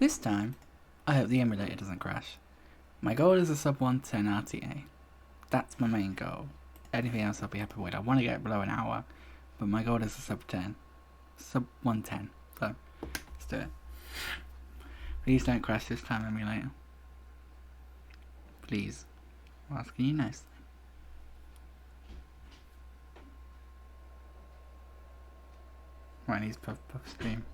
This time, I hope the emulator doesn't crash. My goal is a sub 110 RTA. That's my main goal. Anything else I'll be happy with. I want to get below an hour, but my goal is a sub 110. So, let's do it. Please don't crash this time, emulator. Please. I'm asking you nicely. Right, he's puff stream.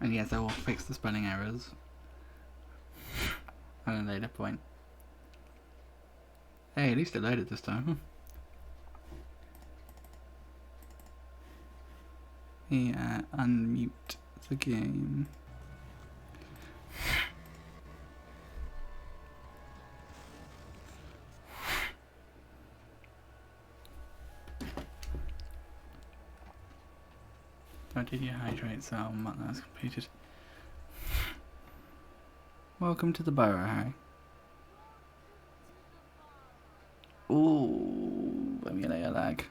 And yes, I will fix the spelling errors at a later point. Hey, at least it loaded this time. Yeah, unmute the game. Oh, did you hydrate? So that's completed. Welcome to the burrow, Harry. Ooh, emulator lag.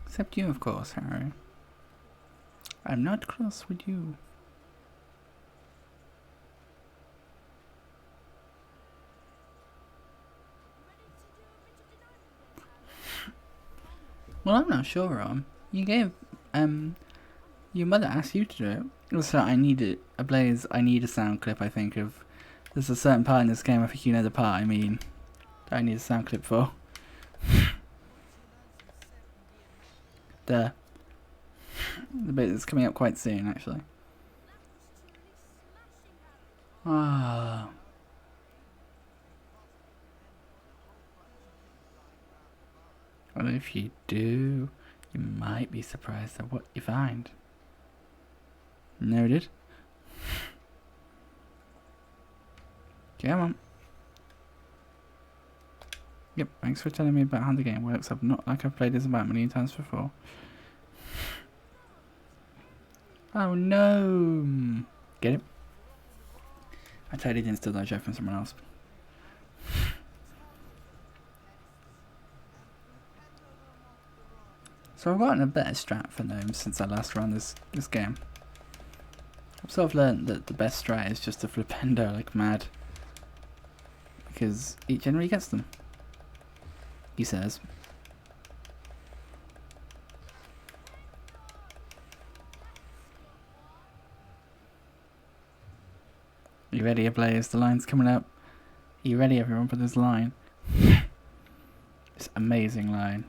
Except you, of course, Harry. I'm not cross with you. Well, I'm not sure, Ron. You gave, your mother asked you to do it. Also, I need a sound clip, I think, of... There's a certain part in this game, I think you know the part I mean. I need a sound clip for. The bit that's coming up quite soon, actually. Ah. Well, if you do, you might be surprised at what you find. Noted. Come on. Yep, thanks for telling me about how the game works. Not like I've played this about a million times before. Oh no! Get it? I totally didn't steal that joke from someone else. So I've gotten a better strat for gnomes since I last ran this game. I've sort of learned that the best strat is just to flipendo like mad. Because it generally gets them. He says. You ready, Blaze? The line's coming up. Are you ready, everyone, for this line? This amazing line.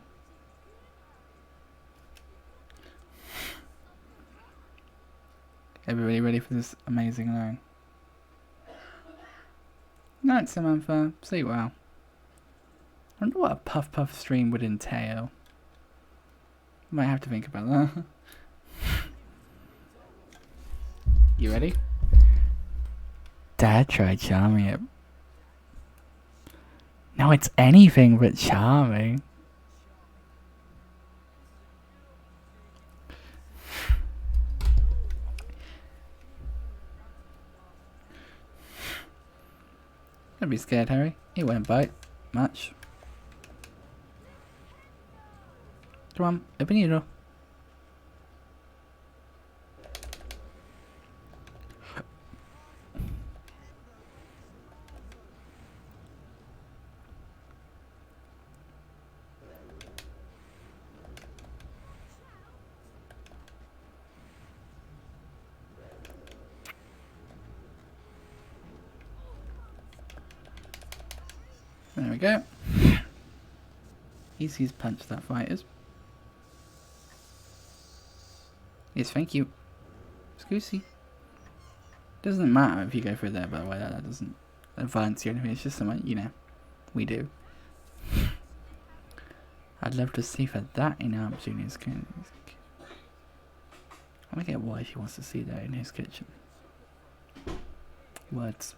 Everybody ready for this amazing line? Night, Samantha. Sleep well. I wonder what a puff stream would entail. Might have to think about that. You ready? Dad tried charming it. No, it's anything but charming. Don't be scared, Harry. It won't bite much. Come on, open your door. There we go. Easy's punch that fighters. Yes, thank you. Scoosy. Doesn't matter if you go through there, by the way. That doesn't advance you or anything. It's just something, you know. We do. I'd love to see for that in our Junior's kitchen. I get why she wants to see that in his kitchen. Words.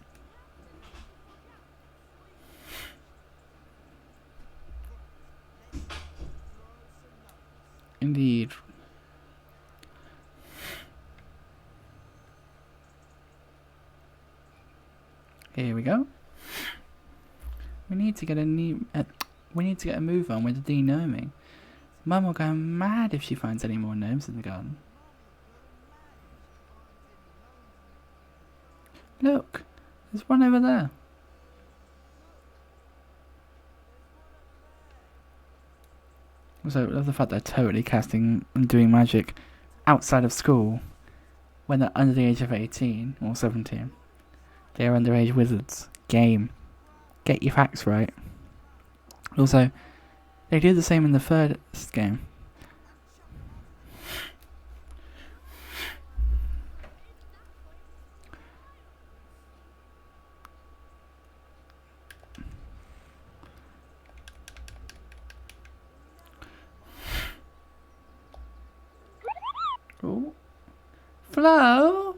Indeed. Here we go. We need to get a new. We need to get a move on with the de-gnoming. Mum will go mad if she finds any more gnomes in the garden. Look, there's one over there. Also, I love the fact they're totally casting and doing magic outside of school when they're under the age of 18 or 17. They are underage wizards. Game. Get your facts right. Also, they do the same in the first game. Ooh. Flo,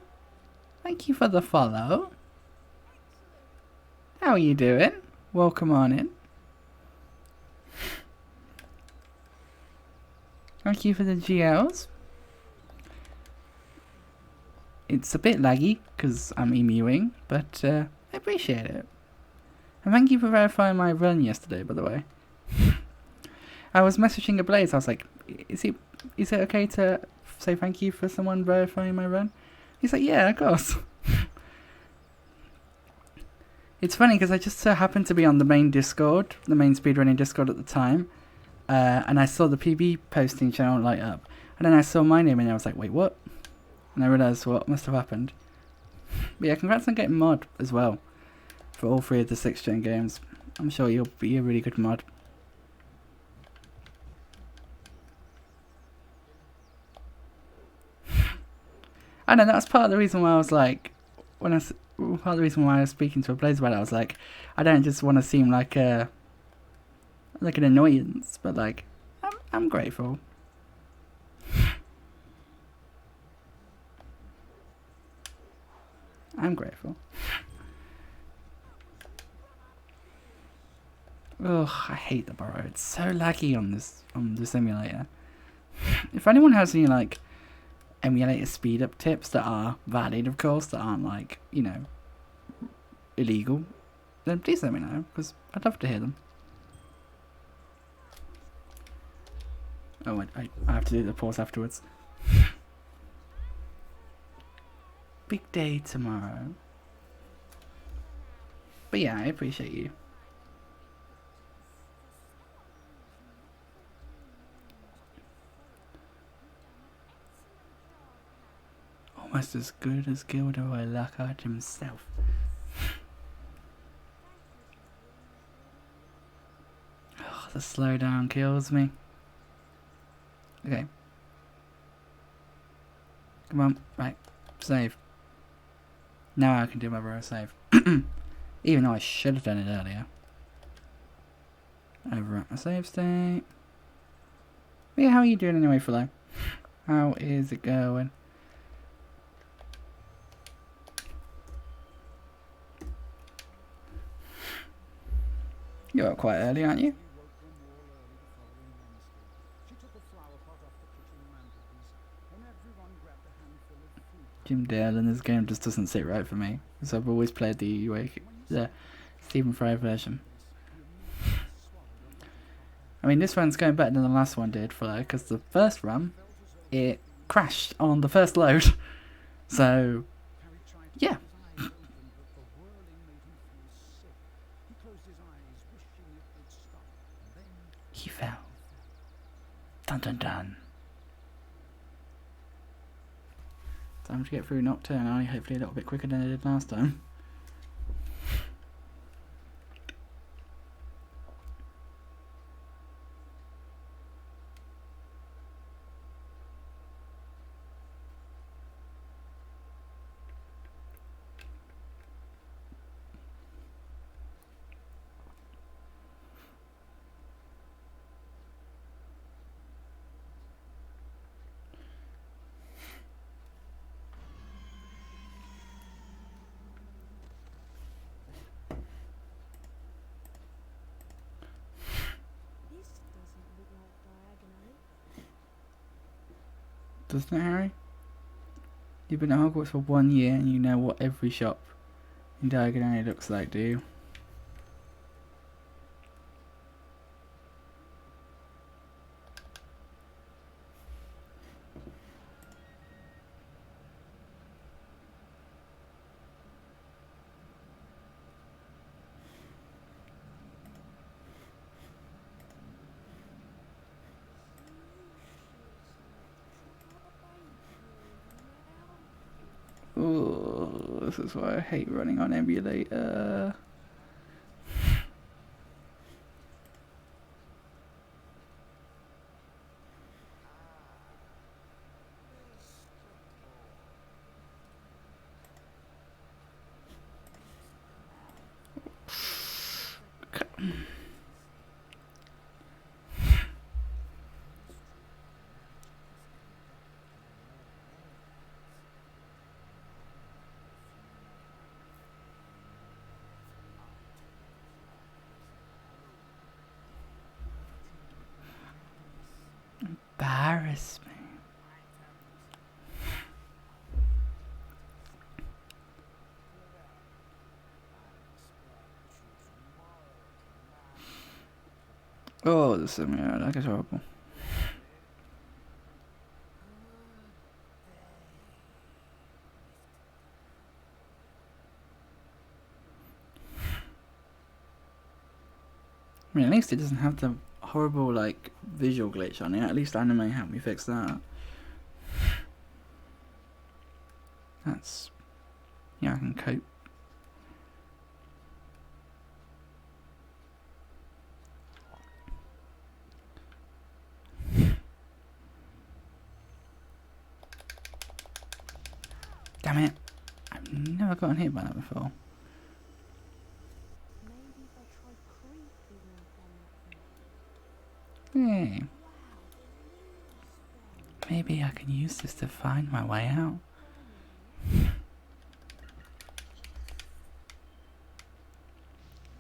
thank you for the follow. How are you doing? Welcome on in. Thank you for the GLs. It's a bit laggy because I'm emuing, but I appreciate it. And thank you for verifying my run yesterday, by the way. I was messaging Ablaze. I was like, is it okay to say thank you for someone verifying my run? He's like, yeah, of course. It's funny because I just so happened to be on the main Discord, the main speedrunning Discord at the time, and I saw the PB posting channel light up, and then I saw my name and I was like, wait, what? And I realised what must have happened. But yeah, congrats on getting mod as well for all 3 of the 6th gen games. I'm sure you'll be a really good mod. I know that's part of the reason why I was like, part of the reason why I was speaking to a Blaze about it, I was like, I don't just want to seem like an annoyance, but like, I'm grateful. I'm grateful. Ugh, I hate the burrow. It's so laggy on this emulator. If anyone has any like emulator speed up tips that are valid, of course, that aren't like, you know, illegal, then please let me know, because I'd love to hear them. Oh, I have to do the pause afterwards. Big day tomorrow. But yeah, I appreciate you. Almost as good as Gilderoy Lockhart himself. Oh, the slowdown kills me. Okay. Come on, right. Save. Now I can do my row save. Even though I should have done it earlier. Overwrite my save state. But yeah, how are you doing anyway, Flo? How is it going? You're up quite early, aren't you? Jim Dale in this game just doesn't sit right for me, because I've always played the Stephen Fry version. I mean, this one's going better than the last one did, because the first run, it crashed on the first load. So, yeah. He fell. Dun dun dun. Time to get through Nocturne, hopefully a little bit quicker than I did last time. doesn't it, Harry? You've been at Hogwarts for 1 year and you know what every shop in Diagon Alley looks like, do you? Oh, this is why I hate running on emulator. Embarrass me. Oh, this is that is horrible. I mean, at least it doesn't have the horrible, like, visual glitch on it. At least anime helped me fix that. That's... yeah, I can cope. Damn it. I've never gotten hit by that before. Hey. Maybe I can use this to find my way out.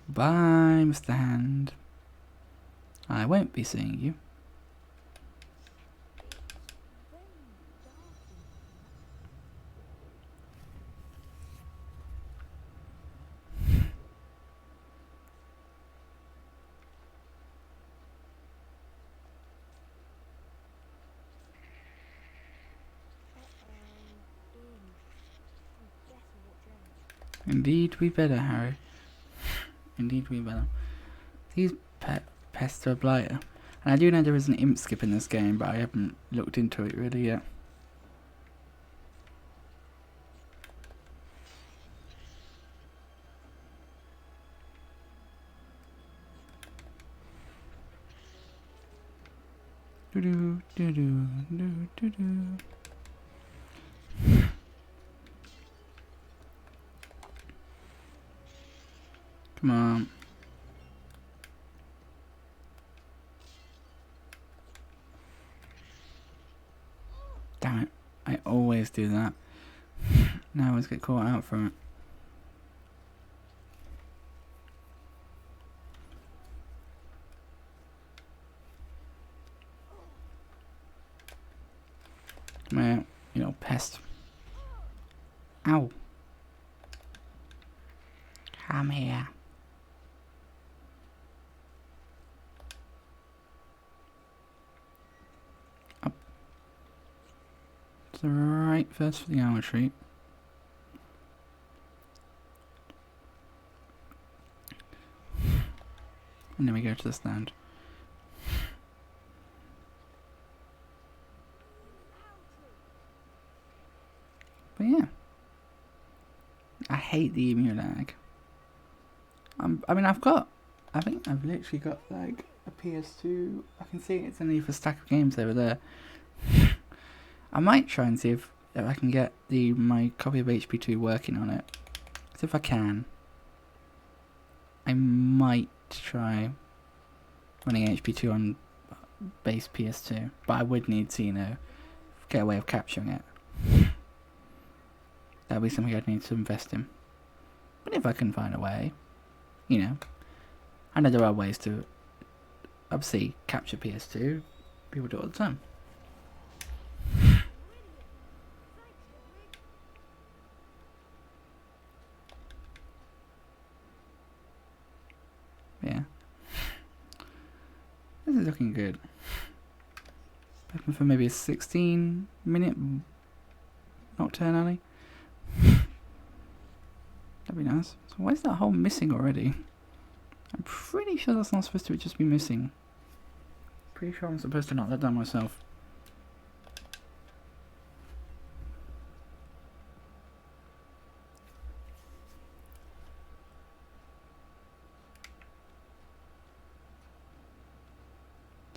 Bye, Mr. Hand. I won't be seeing you. Indeed we better, Harry. Indeed we better. These pests are blighter. And I do know there is an imp skip in this game, but I haven't looked into it really yet. Doo-doo, doo-doo, doo-doo-doo. Come on. Damn it. I always do that. Now I always get caught out for it. Well, you know, pest. Ow. Come here. Up. To the right first for the hour treat. And then we go to the stand. But yeah. I hate the EMU lag. I mean, I think I've literally got like a PS2. I can see it's underneath a stack of games over there. I might try and see if I can get my copy of HP2 working on it. Because if I can, I might try running HP2 on base PS2. But I would need to, you know, get a way of capturing it. That'd be something I'd need to invest in. But if I can find a way, you know, I know there are ways to obviously capture PS2. People do it all the time. this is looking good. Hoping for maybe a 16-minute Nocturne Alley. That'd be nice. So why is that hole missing already? I'm pretty sure that's not supposed to just be missing. Pretty sure I'm supposed to knock that down myself.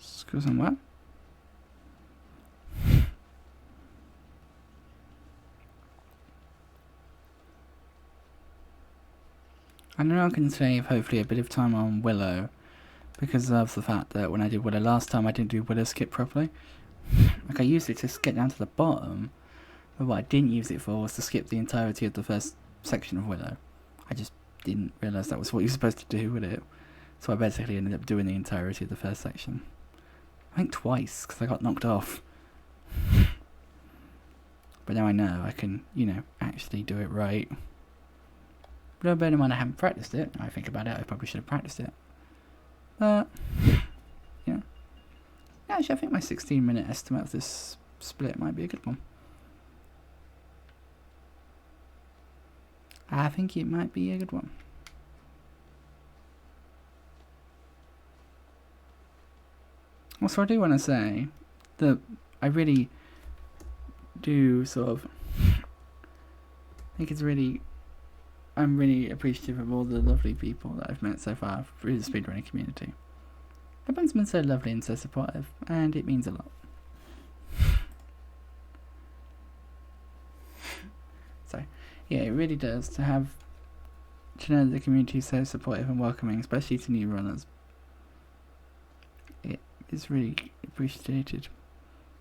Screw some what? I know I can save hopefully a bit of time on Willow because of the fact that when I did Willow last time I didn't do Willow skip properly. Like I used it to get down to the bottom, but what I didn't use it for was to skip the entirety of the first section of Willow. I just didn't realise that was what you're supposed to do with it. So I basically ended up doing the entirety of the first section. I think twice because I got knocked off. But now I know I can, you know, actually do it right. But bear in mind I haven't practiced it. I think about it, I probably should have practiced it. But, yeah. Actually, I think my 16-minute estimate of this split might be a good one. I think it might be a good one. Also, I do want to say that I really do sort of think it's really... I'm really appreciative of all the lovely people that I've met so far through the speedrunning community. Everyone's been so lovely and so supportive, and it means a lot. So, yeah, it really does to know that the community is so supportive and welcoming, especially to new runners. It is really appreciated.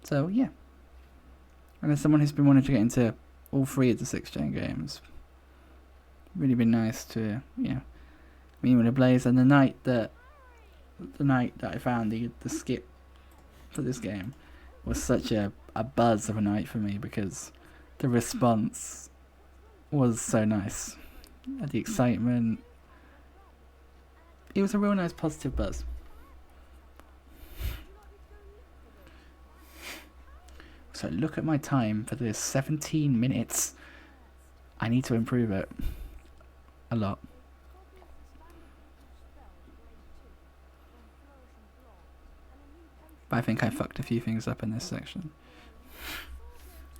So, yeah. And as someone who's been wanting to get into all 3 of the 6th-gen games, really been nice to, you know, meet with a Blaze. And the night that I found the skip for this game was such a buzz of a night for me because the response was so nice. The excitement, it was a real nice positive buzz. So look at my time for this, 17 minutes. I need to improve it a lot. But I think I fucked a few things up in this section.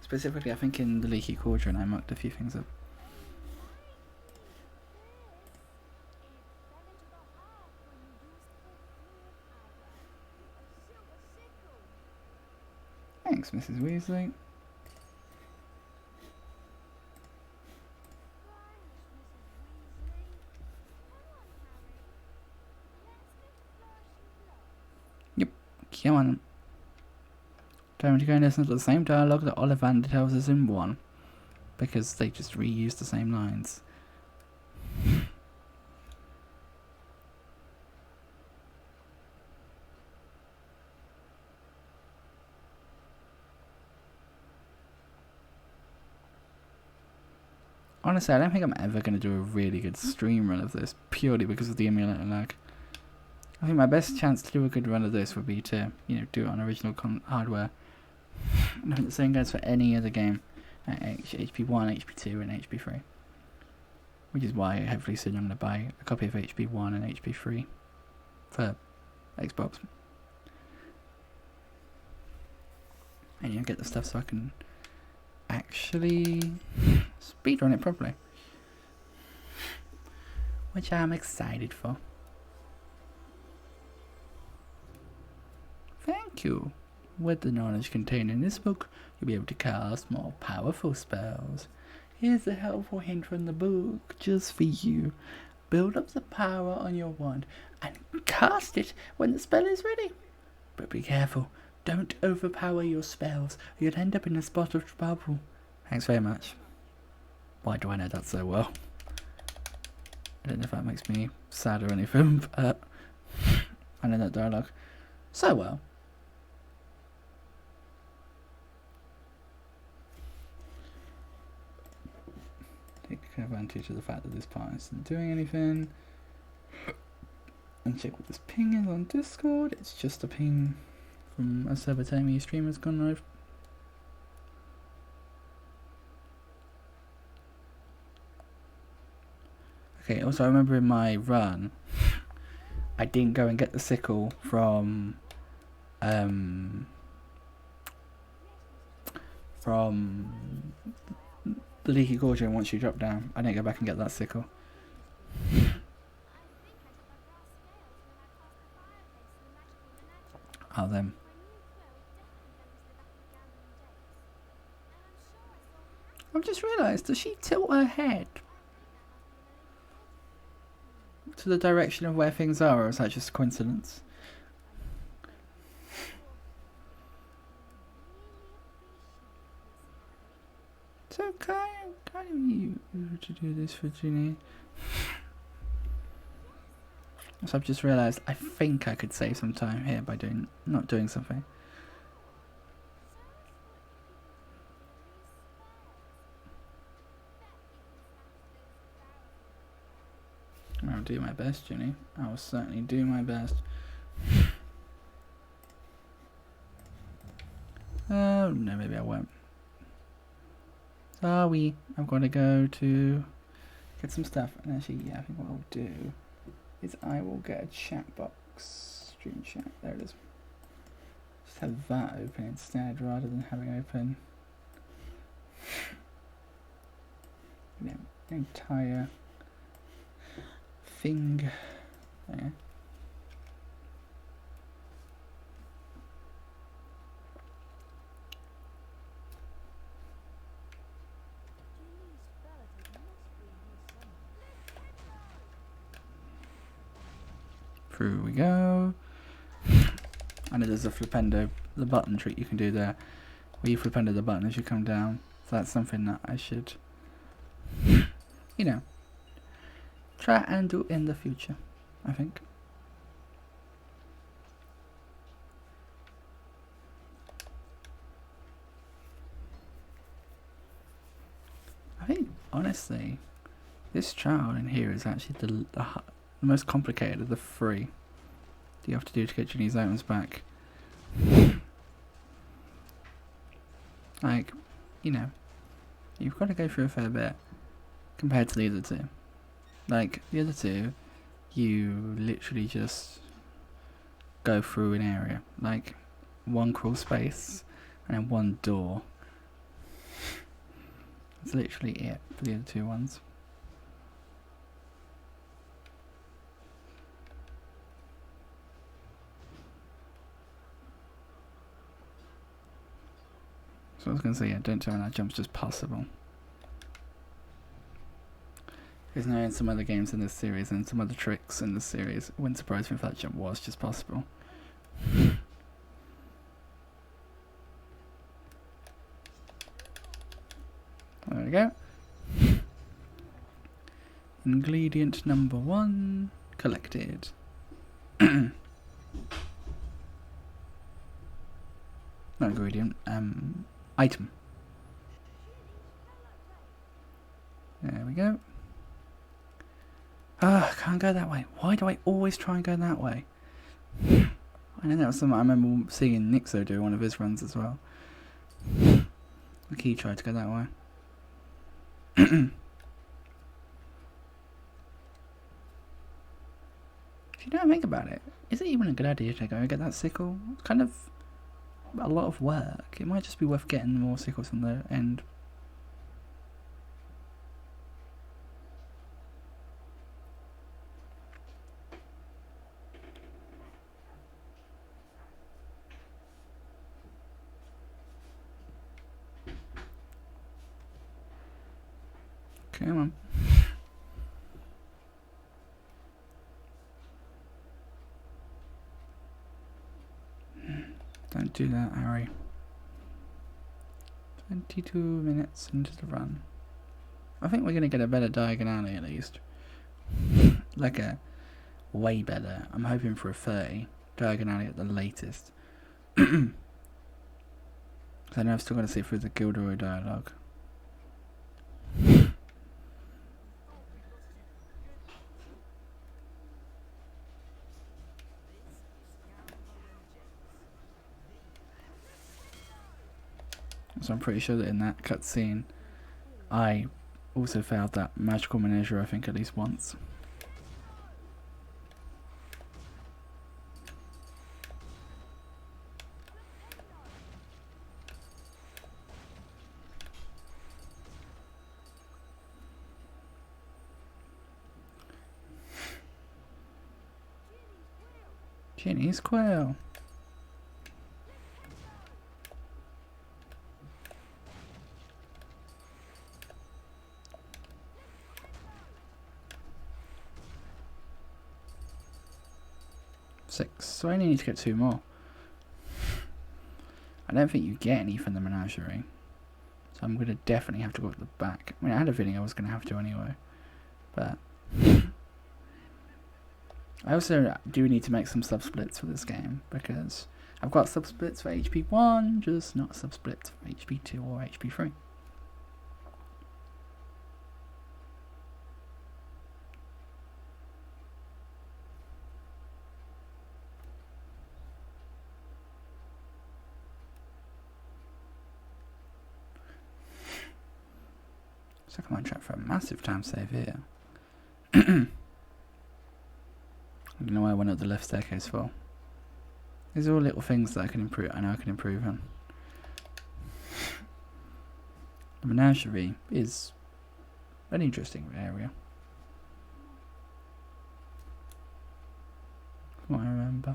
Specifically, I think in the Leaky Cauldron I mucked a few things up. Thanks, Mrs. Weasley. Yep, come on. Time to go and listen to the same dialogue that Ollivander tells us in 1. Because they just reused the same lines. Honestly, I don't think I'm ever going to do a really good stream run of this, purely because of the emulator lag. I think my best chance to do a good run of this would be to, you know, do it on original hardware. And I think the same goes for any other game at HP1, HP2 and HP3. Which is why hopefully soon I'm going to buy a copy of HP1 and HP3 for Xbox. And you know, get the stuff so I can actually speedrun it properly. Which I'm excited for. Thank you. With the knowledge contained in this book, you'll be able to cast more powerful spells. Here's a helpful hint from the book, just for you. Build up the power on your wand and cast it when the spell is ready. But be careful, don't overpower your spells, or you'll end up in a spot of trouble. Thanks very much. Why do I know that so well? I don't know if that makes me sad or anything, but I know that dialogue so well. Take advantage of the fact that this part isn't doing anything. And check what this ping is on Discord. It's just a ping from a server telling me your stream has gone live. Okay, also I remember in my run, I didn't go and get the sickle from the Leaky Gorgon once you drop down. I didn't go back and get that sickle. Oh, them. I've just realised, does she tilt her head to the direction of where things are, or is that just a coincidence? So kind of you to do this for Ginny. So I've just realised I think I could save some time here by not doing something. I'll do my best, Ginny. I will certainly do my best. Oh, no, maybe I won't. Sorry, I've got to go to get some stuff. And actually, yeah, I think what I'll do is I will get a chat box. Stream chat, there it is. Just have that open instead, rather than having open the entire thing there. Through we go. I know there's a flipendo, the button trick you can do there, where you flipendo the button as you come down. So that's something that I should, you know, try and do in the future, I think. I think, honestly, this trial in here is actually the most complicated of the three that you have to do to get Ginny's items back. Like, you know, you've got to go through a fair bit compared to the other two. Like, the other two, you literally just go through an area. Like, one crawl space and then one door. That's literally it for the other two ones. So I was going to say, yeah, don't tell me that jump's just possible. Because now in some other games in this series and some other tricks in this series, it wouldn't surprise me if that jump was just possible. There we go. Ingredient number 1 collected. Not ingredient, item. There we go. Ah, can't go that way. Why do I always try and go that way? I know that was something I remember seeing Nixo do one of his runs as well. Like he tried to go that way. If you don't think about it, is it even a good idea to go and get that sickle? It's kind of a lot of work. It might just be worth getting more sickles on the end. Come on. Don't do that, Harry. 22 minutes into the run. I think we're going to get a better diagonally at least. Like a way better. I'm hoping for a 30 diagonally at the latest. I know I've still got to see through the Gilderoy dialogue. So I'm pretty sure that in that cutscene, I also failed that magical menagerie, I think, at least once. Ginny's quail. Six. So I only need to get 2 more. I don't think you get any from the menagerie. So I'm going to definitely have to go at the back. I mean, I had a feeling I was going to have to anyway. But I also do need to make some sub-splits for this game, because I've got sub-splits for HP1, just not sub-splits for HP2 or HP3. So I might try for a massive time save here. I don't know why I went up the left staircase for. These are all little things that I can improve. I know I can improve on. The menagerie is an interesting area, from what I remember.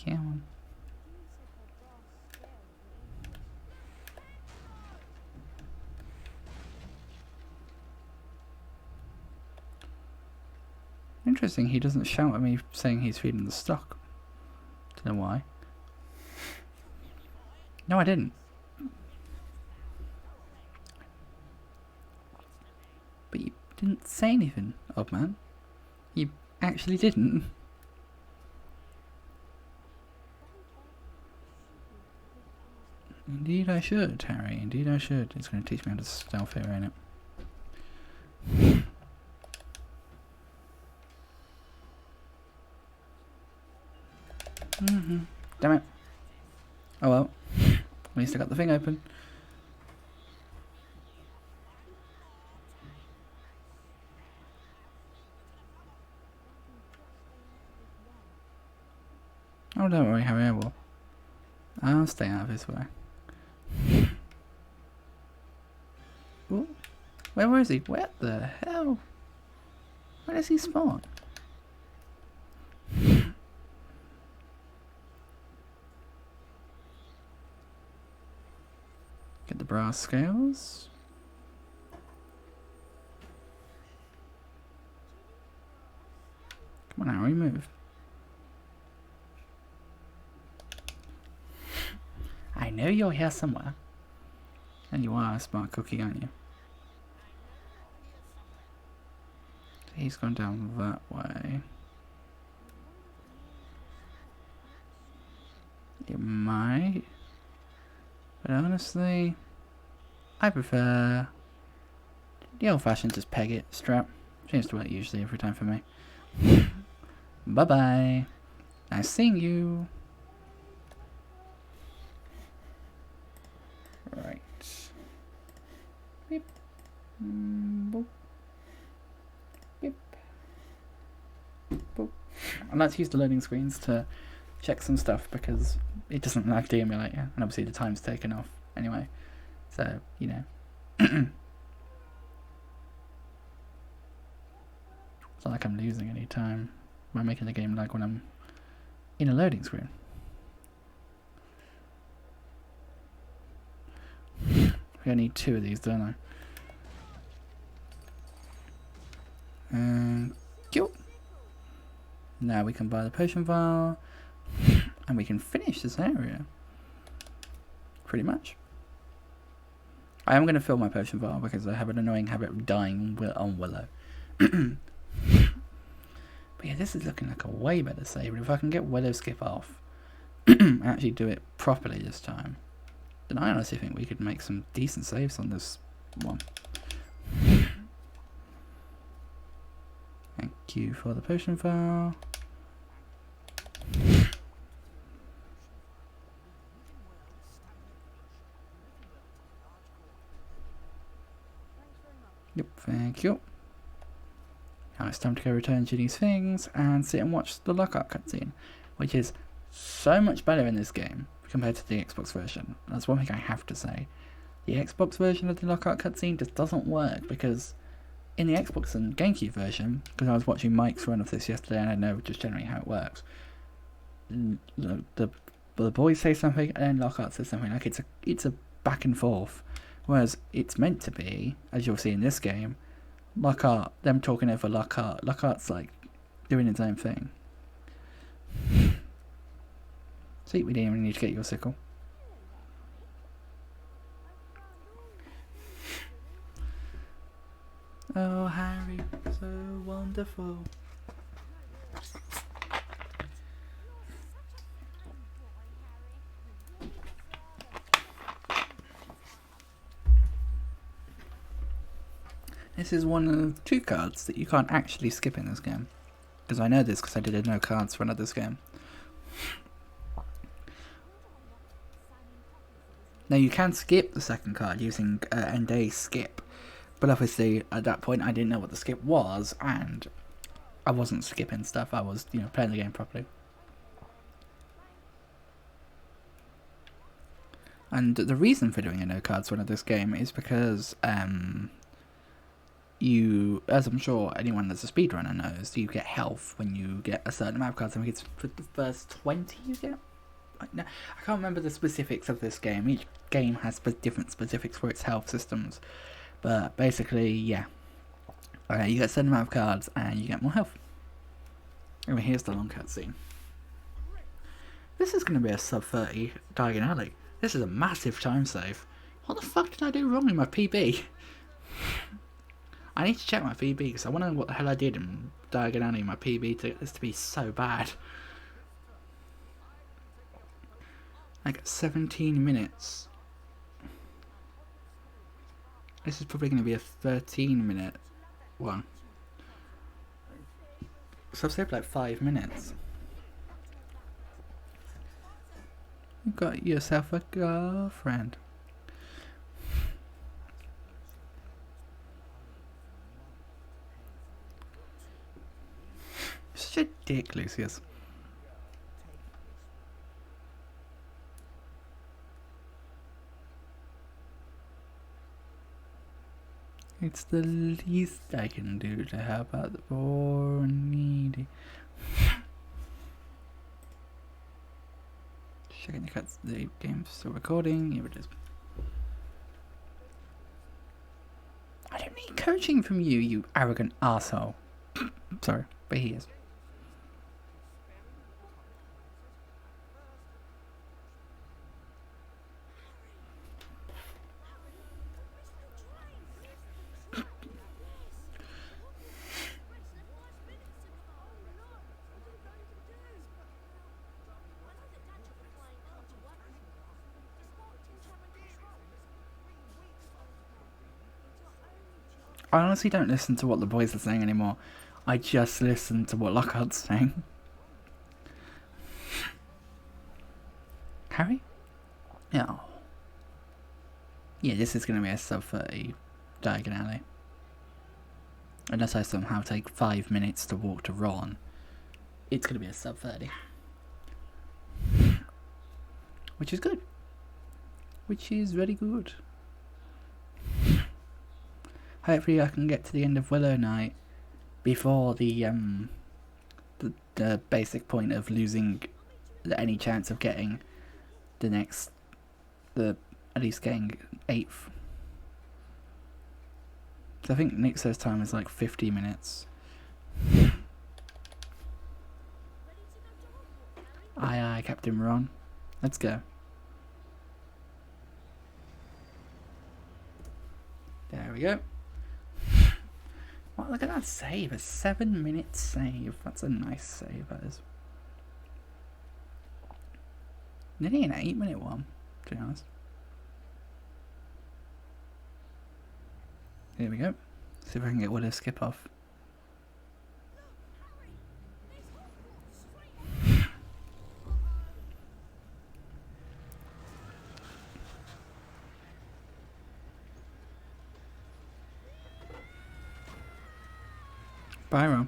Come on. Interesting, he doesn't shout at me saying he's feeding the stock. Don't know why. No, I didn't. But you didn't say anything, old man. You actually didn't. Indeed I should, Harry. Indeed I should. It's going to teach me how to stealth here, ain't it? Damn it. Oh well. At least I got the thing open. Oh, don't worry, Harry, I will. I'll stay out of his way. Ooh. Where is he? Where the hell? Where does he spawn? Get the brass scales. Come on, Harry, move. I know you're here somewhere. And you are a smart cookie, aren't you? He's gone down that way. You might. But honestly, I prefer the old-fashioned just peg it strap. Seems to work usually every time for me. Bye-bye. Nice seeing you. Right. Beep. Boop. Beep. Boop. I like to use the loading screens to check some stuff because it doesn't lag the emulator, and obviously the time's taken off anyway. So, you know. It's not like I'm losing any time by making the game lag when I'm in a loading screen. I need 2 of these, don't I? And now we can buy the potion vial, and we can finish this area. Pretty much. I am going to fill my potion vial because I have an annoying habit of dying on Willow. But yeah, this is looking like a way better save. If I can get Willow skip off, and actually do it properly this time, then I honestly think we could make some decent saves on this one. Thank you for the potion vial. Yep, thank you. Now it's time to go return Ginny's things and sit and watch the lockout cutscene, which is so much better in this game compared to the Xbox version. That's one thing I have to say. The Xbox version of the lockout cutscene just doesn't work, because in the Xbox and GameCube version, because I was watching Mike's run of this yesterday and I know just generally how it works, the boys say something and then Lockhart says something, like it's a back and forth, whereas it's meant to be, as you'll see in this game, Lockhart, them talking over Lockhart's like doing his own thing. See, we didn't even need to get your sickle. Oh, Harry, so wonderful. This is one of 2 cards that you can't actually skip in this game. Because I know this because I did a no cards run of this game. Now you can skip the second card using end day skip. But obviously at that point I didn't know what the skip was, and I wasn't skipping stuff, I was, playing the game properly. And the reason for doing a no cards run of this game is because you, as I'm sure anyone that's a speedrunner knows, you get health when you get a certain amount of cards. I think it's for the first 20 you get. No, I can't remember the specifics of this game. Each game has different specifics for its health systems. But basically, yeah. You get a certain amount of cards and you get more health. Anyway, here's the long cutscene. This is going to be a sub 30 Diagon Alley. This is a massive time save. What the fuck did I do wrong in my PB? I need to check my PB because I want to know what the hell I did in Diagon Alley in my PB to get this to be so bad. Like 17 minutes. This is probably going to be a 13-minute one. So I've saved like 5 minutes. You got yourself a girlfriend. You're such a dick, Lucius. It's the least I can do to help out the poor and needy. Checking the game's still recording. Here it is. I don't need coaching from you, you arrogant arsehole. Sorry, but he is. I honestly don't listen to what the boys are saying anymore. I just listen to what Lockhart's saying. Harry? Yeah. Yeah, this is going to be a sub 30 Diagon Alley. Unless I somehow take 5 minutes to walk to Ron, it's going to be a sub 30. Which is good. Which is very good. Hopefully I can get to the end of Willow Knight before the basic point of losing any chance of getting at least getting 8th. So I think Nick says time is like 50 minutes. Aye aye, Captain Ron. Let's go. There we go. Well, look at that save, a 7-minute save. That's a nice save, that is. Nearly an 8-minute one, to be honest. Here we go. See if I can get Willow skip off. Pyro.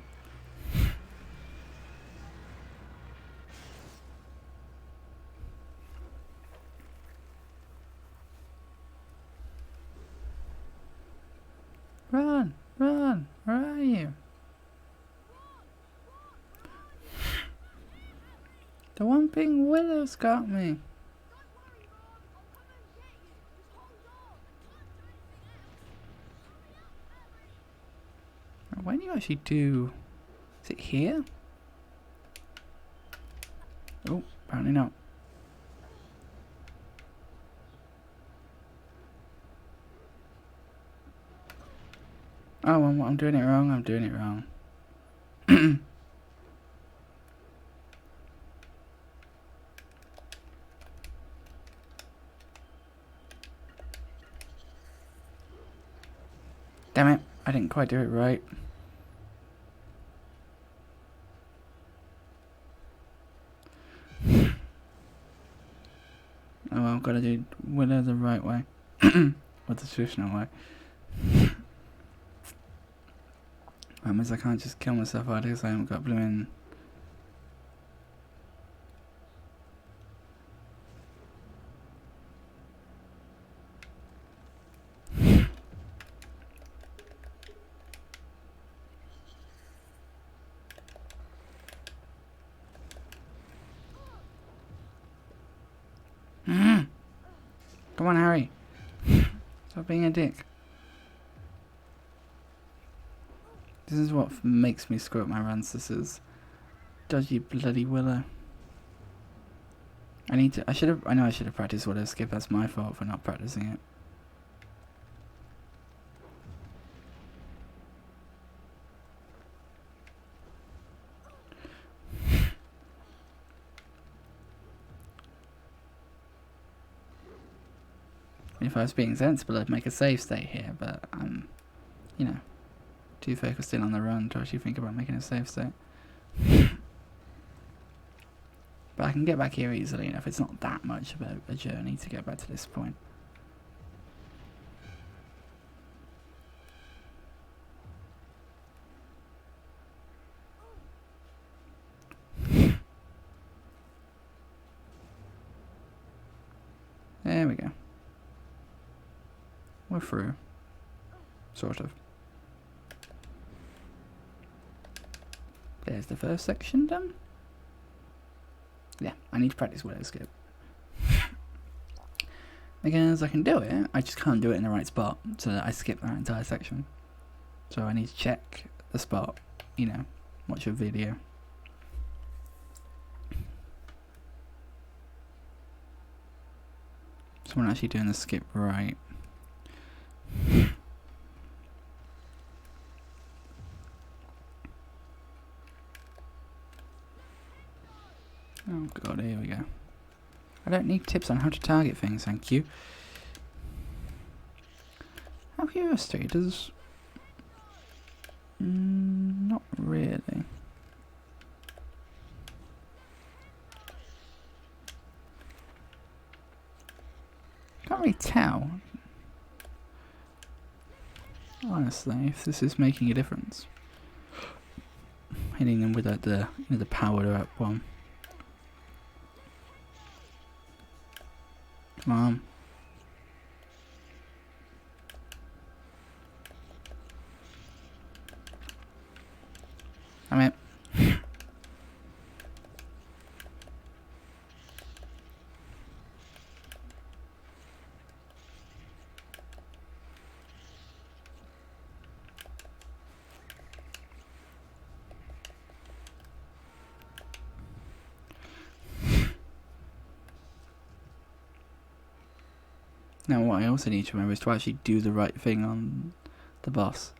Run! Run! Where are you? The one thing Willow's got me. When do you actually do... Is it here? Oh, apparently not. Oh, I'm doing it wrong. I'm doing it wrong. Damn it. I didn't quite do it right. Oh well, I've got to do Willow the right way. Or the traditional way. That means I can't just kill myself out because I haven't got blooming... Come on, Harry. Stop being a dick. This is what makes me screw up my runs. This is dodgy bloody Willow. I know I should have practiced Willow skip. That's my fault for not practicing it. If I was being sensible, I'd make a save state here, but I'm, you know, too focused in on the run to actually think about making a save state. But I can get back here easily enough. It's not that much of a journey to get back to this point. There we go. We're through. Sort of. There's the first section done. Yeah, I need to practice Willow skip. Because I can do it, I just can't do it in the right spot, so that I skip that entire section. So I need to check the spot, you know, watch a video. Someone actually doing the skip right. Oh god, here we go. I don't need tips on how to target things, thank you. Out of curiosity, does... not really. Can't really tell, honestly, if this is making a difference. Hitting them with the powered up one. Come on. I'm it. Now what I also need to remember is to actually do the right thing on the boss.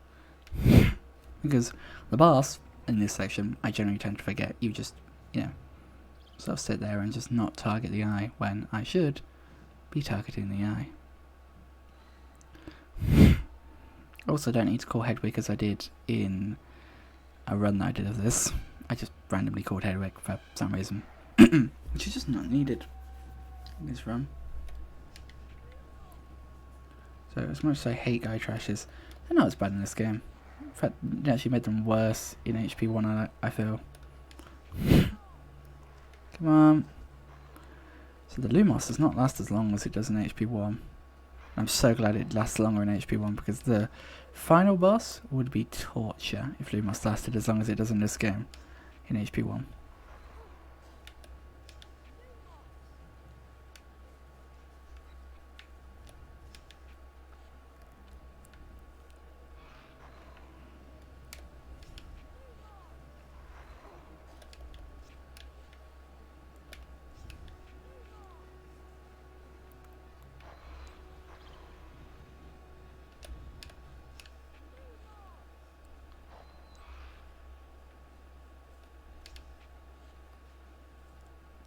Because the boss, in this section, I generally tend to forget. You just, you know, sort of sit there and just not target the eye when I should be targeting the eye. Also don't need to call Hedwig as I did in a run that I did of this. I just randomly called Hedwig for some reason. Which is just not needed in this run. So as much as I hate guy trashes, they're not as bad in this game. In fact, it actually made them worse in HP1, I feel. Come on. So the Lumos does not last as long as it does in HP1. I'm so glad it lasts longer in HP1 because the final boss would be torture if Lumos lasted as long as it does in this game in HP1.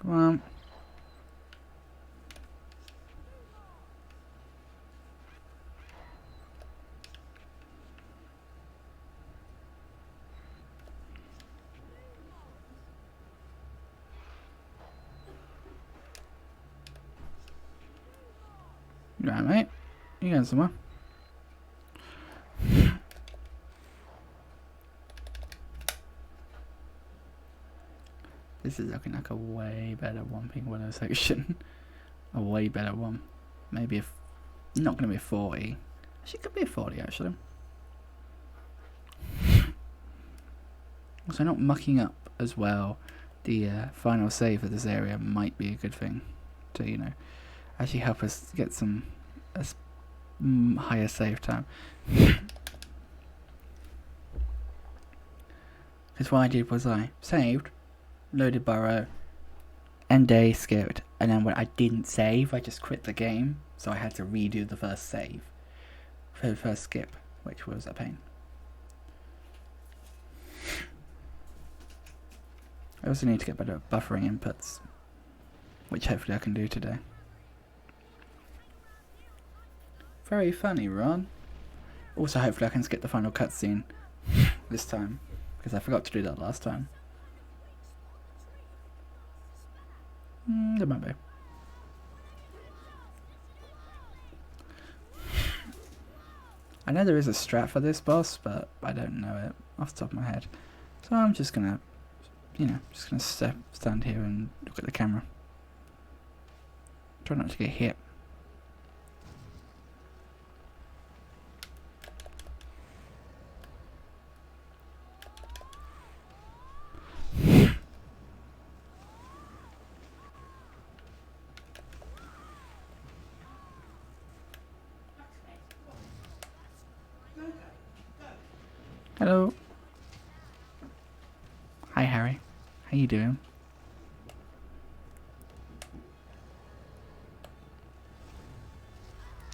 Come on. Right, mate. You going somewhere? This is looking like a way better Whomping Willow section. A way better one. Maybe if not going to be a 40. Actually, it could be a 40 actually. Also, not mucking up as well. The final save of this area might be a good thing to, you know, actually help us get some higher save time. Because what I did was I saved, loaded burrow, and day skipped, and then when I didn't save, I just quit the game, so I had to redo the first save for the first skip, which was a pain. I also need to get better at buffering inputs, which hopefully I can do today. Very funny, Ron. Also, hopefully I can skip the final cutscene this time, because I forgot to do that last time. There might be. I know there is a strat for this boss, but I don't know it off the top of my head. So I'm just gonna, you know, stand here and look at the camera. Try not to get hit. Hello. Hi, Harry. How you doing?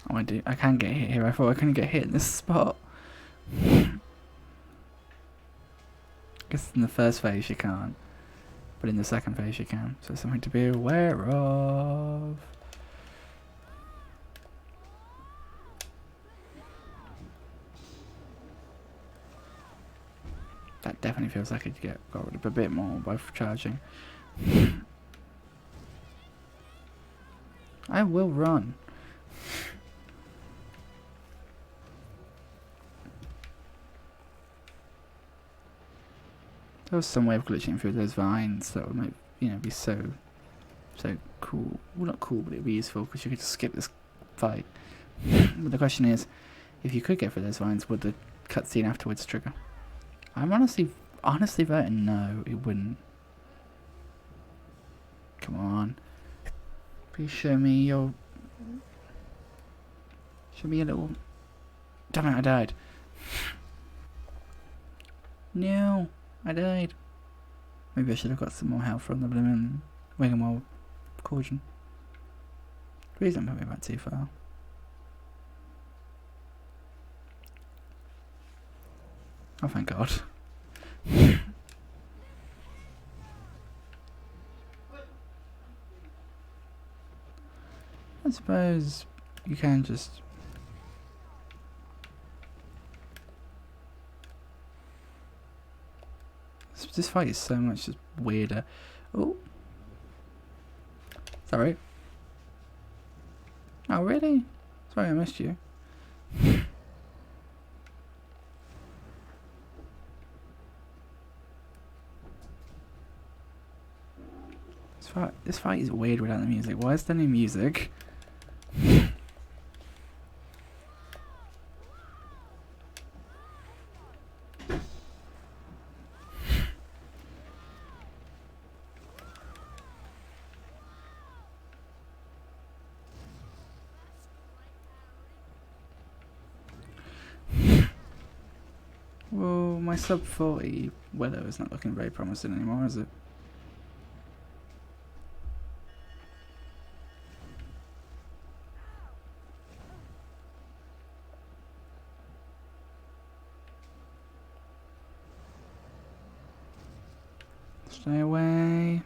Oh, I can get hit here. I thought I couldn't get hit in this spot. I guess in the first phase you can't, but in the second phase you can. So something to be aware of. That definitely feels like it got rid of a bit more by charging. I will run. There was some way of glitching through those vines that would make, you know, be so cool. Well, not cool, but it'd be useful because you could just skip this fight. But the question is, if you could get through those vines, would the cutscene afterwards trigger? I'm honestly voting no, it wouldn't. Come on. Please show me your... Show me a little... Damn it, I died. No, I died. Maybe I should have got some more health from the blooming Wiggenwell cauldron. Please don't put me back too far. Oh, thank God. I suppose you can just... This fight is so much just weirder. Oh. Sorry. Oh, really? Sorry I missed you. This fight is weird without the music. Why is there no music? Well, my sub 40 weather is not looking very promising anymore, is it? Stay away.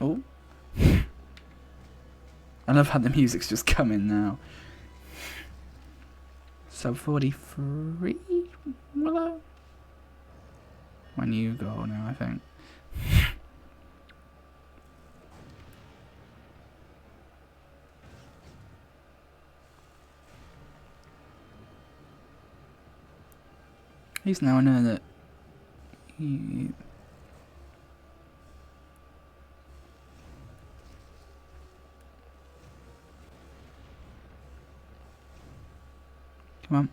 Oh. I love how the music's just coming now. Sub 43? Hello? My new goal now, I think. At least now I know that he... Come on.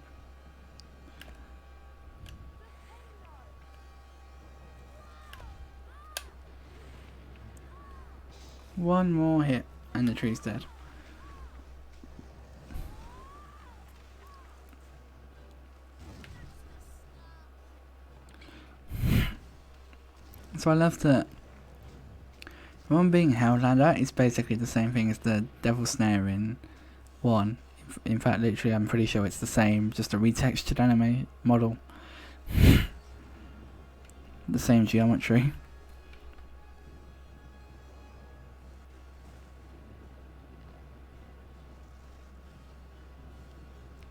One more hit and the tree's dead. So I love that the one being held like that is basically the same thing as the Devil Snare in 1. In fact, literally, I'm pretty sure it's the same, just a retextured anime model. The same geometry.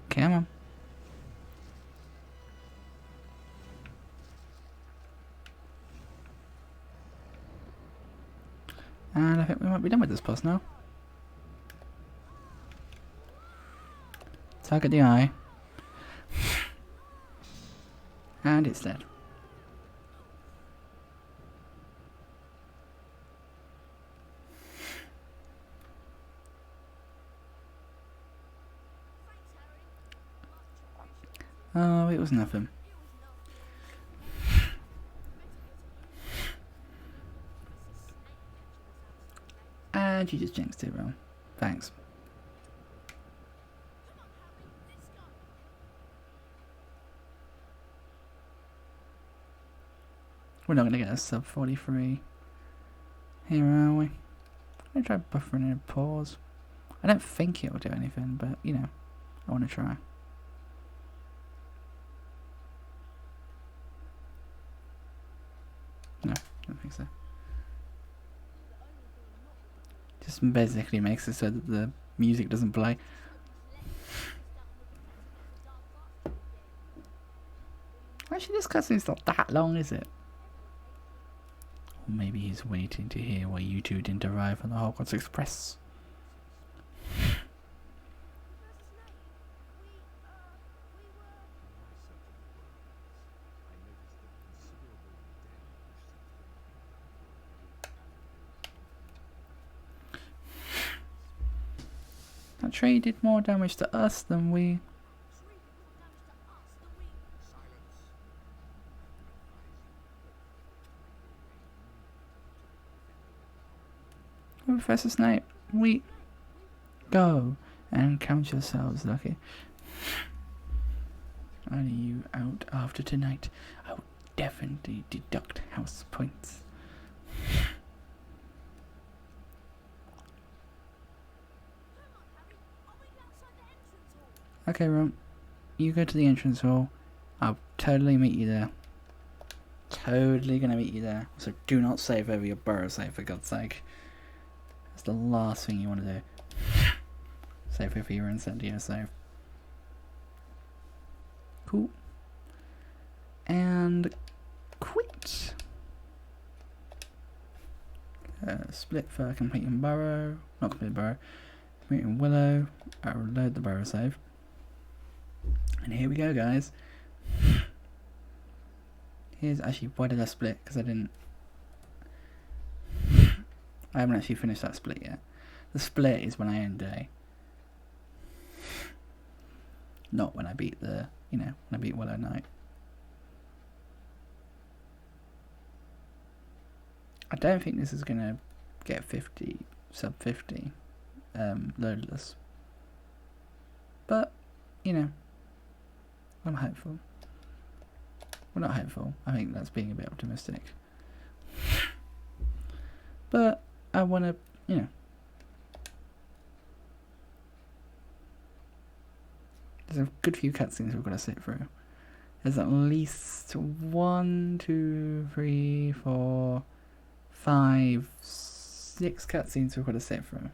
Come on. And I think we might be done with this boss now. Target the eye. And it's dead. Oh, it was nothing. And you just jinxed it, Ron. Thanks. We're not going to get a sub 43. Here are we? I'm going to try buffering in a pause. I don't think it will do anything, but, you know, I want to try. No, I don't think so. Just basically makes it so that the music doesn't play. Actually, this cutscene's not that long, is it? Or maybe he's waiting to hear why you two didn't arrive on the Hogwarts Express. That tree did more damage to us than we... Professor Snape, we... Go and count yourselves lucky. Are you out after tonight? I will definitely deduct house points. Okay, Ron. You go to the entrance hall. I'll totally meet you there. Totally gonna meet you there. So do not save over your burrow save, for God's sake. That's the last thing you want to do. Save over your incendio save. Cool. And quit. Split for completing burrow, not completing burrow, completing willow. I'll load the burrow save. And here we go, guys. Here's actually, why did I split? Because I haven't actually finished that split yet. The split is when I end day. Not when I beat the, when I beat Willow Knight. I don't think this is going to get 50, sub 50, loadless. But, I'm hopeful. Well, not hopeful. I think that's being a bit optimistic. But I want to, there's a good few cutscenes we've got to sit through. There's at least 1, 2, 3, 4, 5, 6 cutscenes we've got to sit through.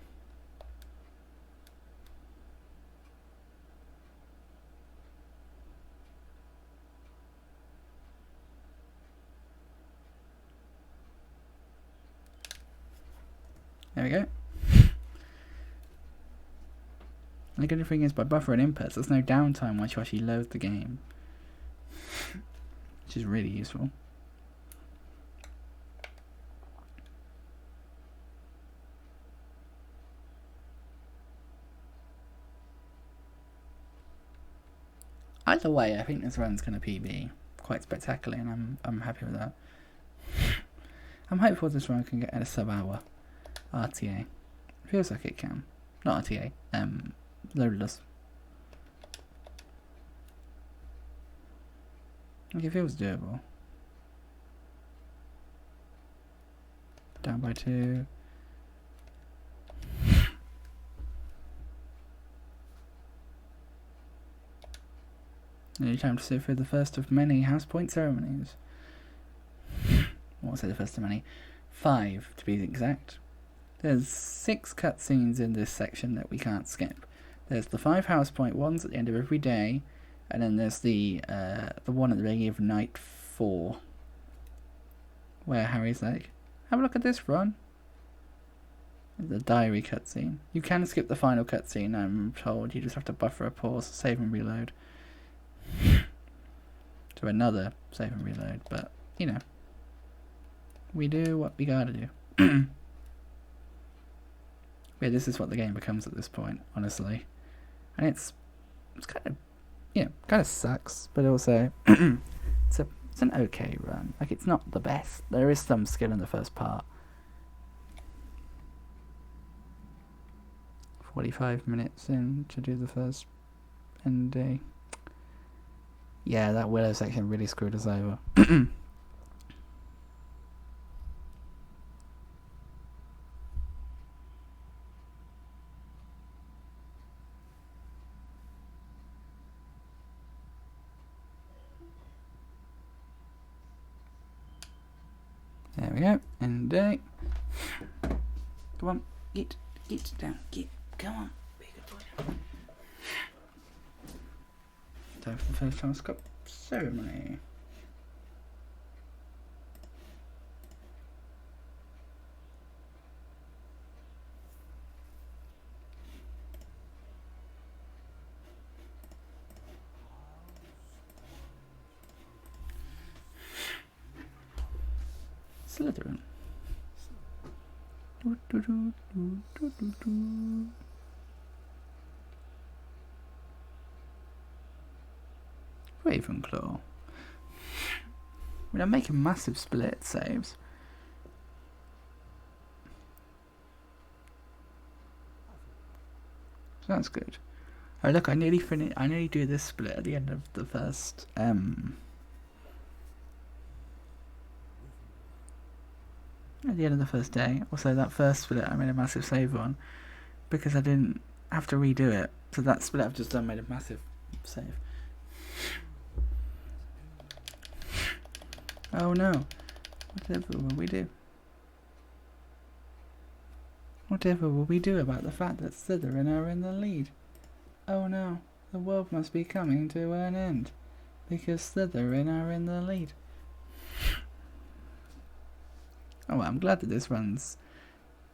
There we go. And the good thing is, by buffering inputs, there's no downtime once you actually load the game, which is really useful. Either way, I think this run's going to PB quite spectacularly, and I'm happy with that. I'm hopeful this run can get at a sub-hour RTA. Feels like it can. Not RTA, loadless. Like, it feels doable. Down by 2. Nearly time to sit through the first of many house point ceremonies. What was it, the first of many? 5 to be exact. There's 6 cutscenes in this section that we can't skip. There's the 5 house point ones at the end of every day, and then there's the one at the beginning of night 4, where Harry's like, "Have a look at this run." The diary cutscene. You can skip the final cutscene, I'm told. You just have to buffer a pause, save and reload. To another save and reload, but we do what we gotta do. Yeah, this is what the game becomes at this point, honestly, and it's kind of kind of sucks, but also it's an okay run. Like, it's not the best. There is some skill in the first part. 45 minutes in to do the first end day. Yeah, that Willow section really screwed us over. There we go. End day. Come on, get down, come on, be a good boy. Time for the first telescope ceremony. Slytherin. Ravenclaw. We're making massive split saves. So that's good. Oh look, I nearly do this split at the end of the first at the end of the first day. Also, that first split I made a massive save on because I didn't have to redo it. So that split I've just done made a massive save. Oh no. Whatever will we do? Whatever will we do about the fact that Slytherin are in the lead? Oh no. The world must be coming to an end because Slytherin are in the lead. Oh well, I'm glad that this run's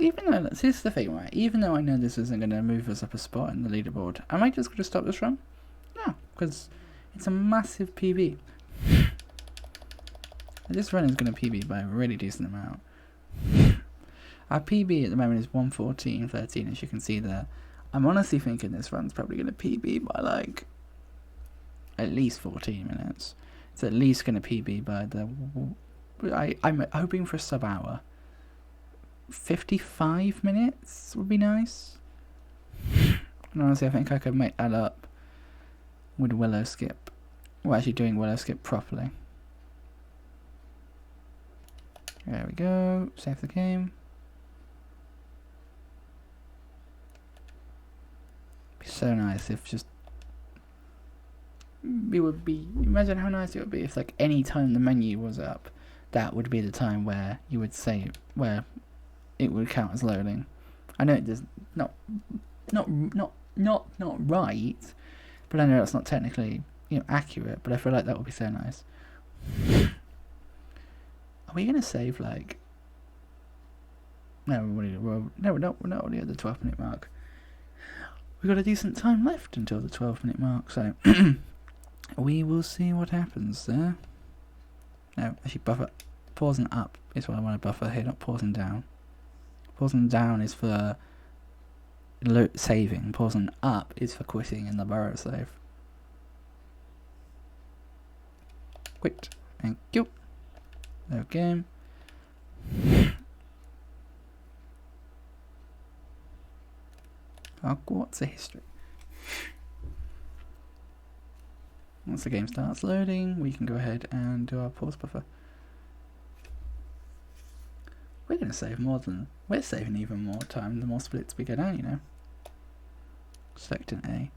Even though, this is the thing, right? Even though I know this isn't going to move us up a spot in the leaderboard, am I just going to stop this run? No, because it's a massive PB. This run is going to PB by a really decent amount. Our PB at the moment is 1:14:13, as you can see there. I'm honestly thinking this run's probably going to PB by like at least 14 minutes. It's at least going to PB by the... I'm hoping for a sub-hour. 55 minutes would be nice. And honestly, I think I could make that up with Willow Skip. We're actually doing Willow Skip properly. There we go. Save the game. Be so nice if just... It would be... Imagine how nice it would be if like any time the menu was up, that would be the time where you would say... where it would count as loading. I know it does not right, but I know that's not technically, you know, accurate, but I feel like that would be so nice. Are we gonna save like... No, we're not only at the 12-minute mark. We've got a decent time left until the 12-minute mark, so we will see what happens there. No, actually buffer, pausing up is what I want to buffer here, not pausing down. Pausing down is for saving, pausing up is for quitting in the burrow save. Quit, thank you. Okay. Hogwarts history. Once the game starts loading, we can go ahead and do our pause buffer. We're going to save more than... We're saving even more time the more splits we go down, you know. Select an A.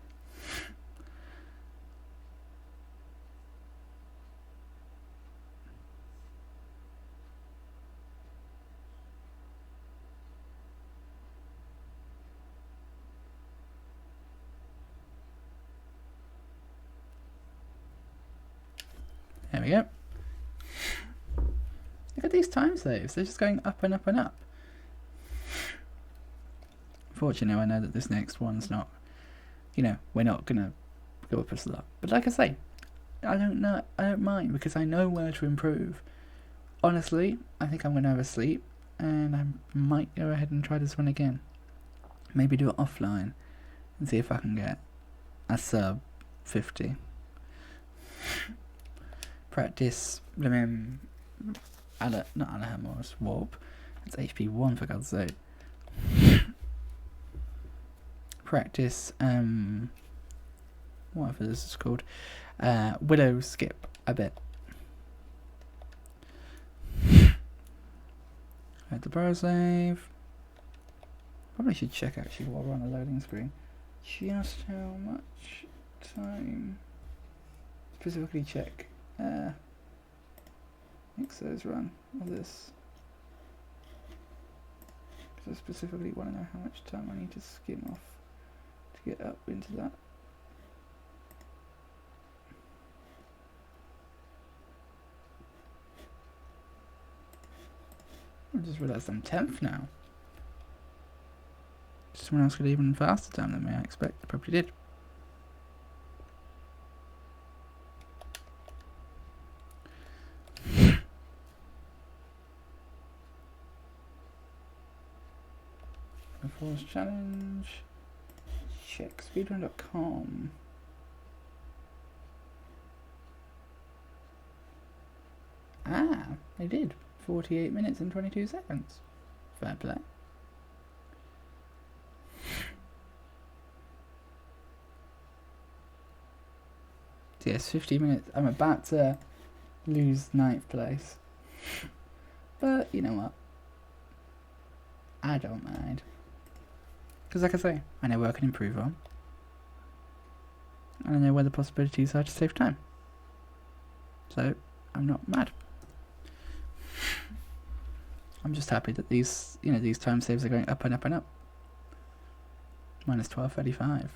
There we go. Look at these time saves, they're just going up and up and up. Fortunately, I know that this next one's not, you know, we're not going to go up as lot. But like I say, I don't mind, because I know where to improve. Honestly, I think I'm going to have a sleep, and I might go ahead and try this one again. Maybe do it offline, and see if I can get a sub 50. Practice, not Alahamor's Warp. That's HP1 for God's sake. Practice, whatever this is called. Willow Skip a bit. At the bar save. Probably should check actually while we're on the loading screen. Just how much time. Specifically check. Exo's run of this. Because I specifically want to know how much time I need to skim off to get up into that. I just realised I'm 10th now. Someone else got even faster time than me, I expect. I probably did. Force challenge. Check speedrun.com. Ah, they did. 48 minutes and 22 seconds. Fair play. So yes, 50 minutes. I'm about to lose 9th place. But you know what? I don't mind. Because like I say, I know where I can improve on. And I know where the possibilities are to save time. So, I'm not mad. I'm just happy that these, you know, these time saves are going up and up and up. Minus 12:35.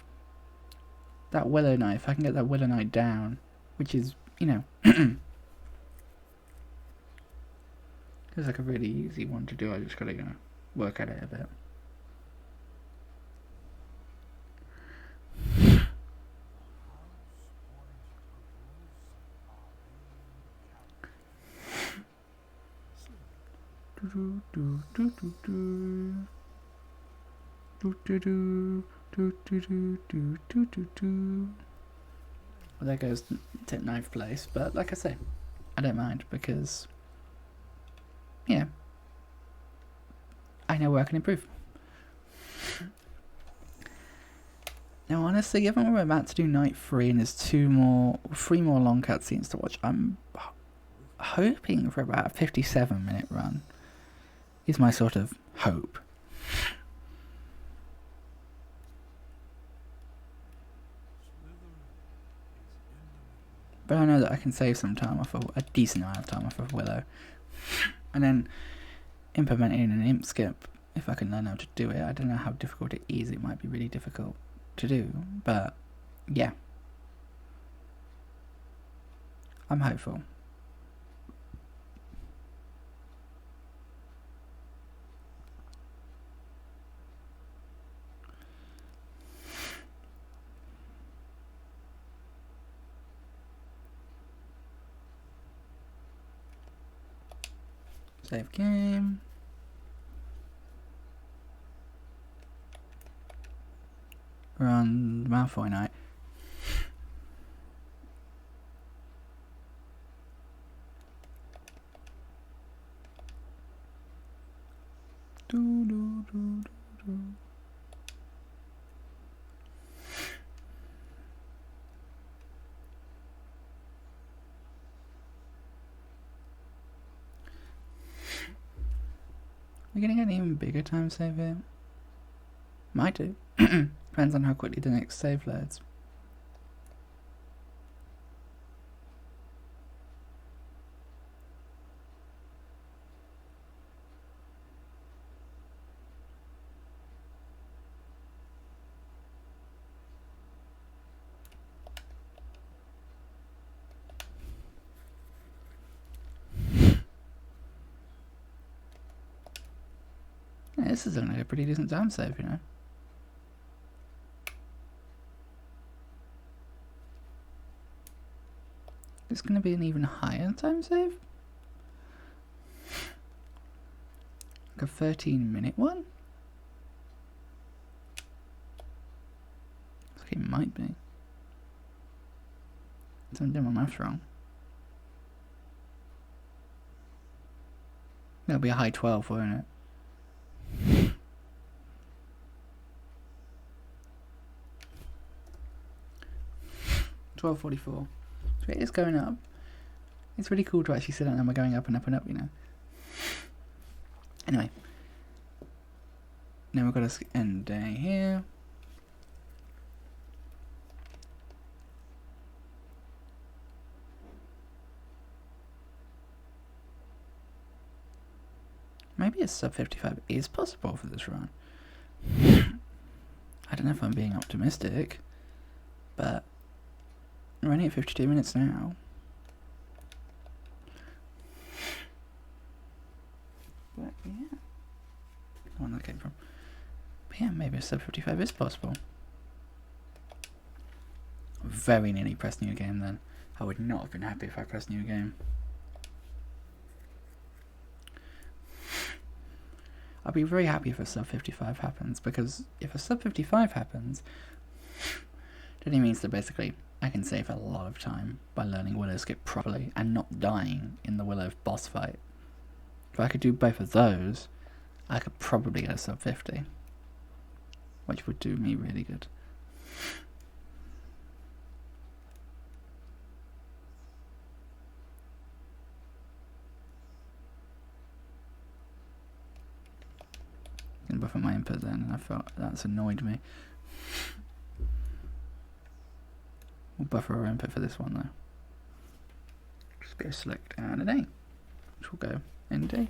That Willow Knight, if I can get that Willow Knight down, which is, you know, it's like a really easy one to do. I just gotta, you know, work at it a bit. Well, there goes ninth place, but like I say, I don't mind because, yeah, I know where I can improve. Now, honestly, given we're about to do night 3 and there's 3 more long cutscenes to watch, I'm hoping for about a 57-minute run. Is my sort of hope. But I know that I can save some time off of a decent amount of time off of Willow, and then implementing an imp skip if I can learn how to do it. I don't know how difficult it is. It might be really difficult to do, but yeah, I'm hopeful. Save game. We're on Malfoy night. We're gonna get an even bigger time save here. Might do. Depends on how quickly the next save loads. Yeah, this is only a pretty decent time save, you know. It's going to be an even higher time save? Like a 13-minute one? I think it might be. So I'm doing my maths wrong. That'll be a high 12, won't it? 12:44. So it is going up. It's really cool to actually sit down and we're going up and up and up, you know. Anyway. Now we've got to end day here. Maybe a sub 55 is possible for this run. I don't know if I'm being optimistic, but we're only at 52 minutes now. But yeah, the one that came from. But yeah, maybe a sub 55 is possible. Very nearly pressed new game then. I would not have been happy if I pressed new game. I'll be very happy if a sub 55 happens, because if a sub 55 happens, then it means that basically I can save a lot of time by learning Willow skip properly and not dying in the Willow boss fight. If I could do both of those, I could probably get a sub 50, which would do me really good. I can buffer my input then, and I felt that's annoyed me. We'll buffer our input for this one though. Just go select add an A, which will go in D.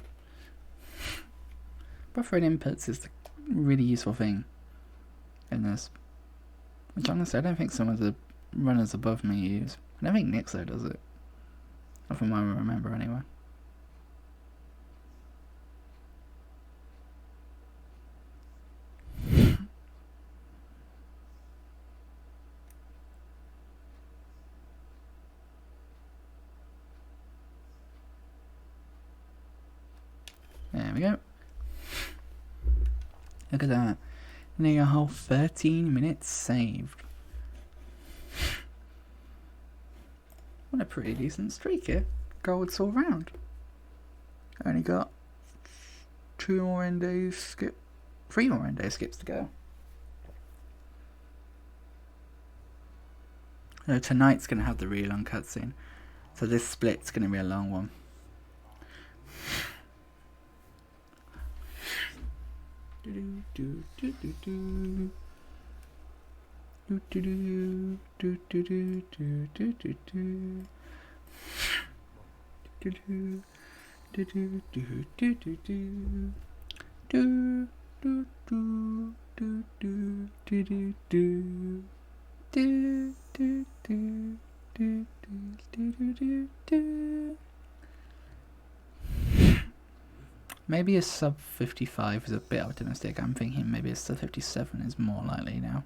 Buffering inputs is the really useful thing in this, which honestly I don't think some of the runners above me use. I don't think Nixo does it, not from what I remember anyway. we go. Look at that. Nearly a whole 13 minutes saved. What a pretty decent streak here. Golds all round. Only got 3 more end day skips to go. No, tonight's going to have the really long cutscene. So this split's going to be a long one. Maybe a sub 55 is a bit optimistic. I'm thinking maybe a sub 57 is more likely now.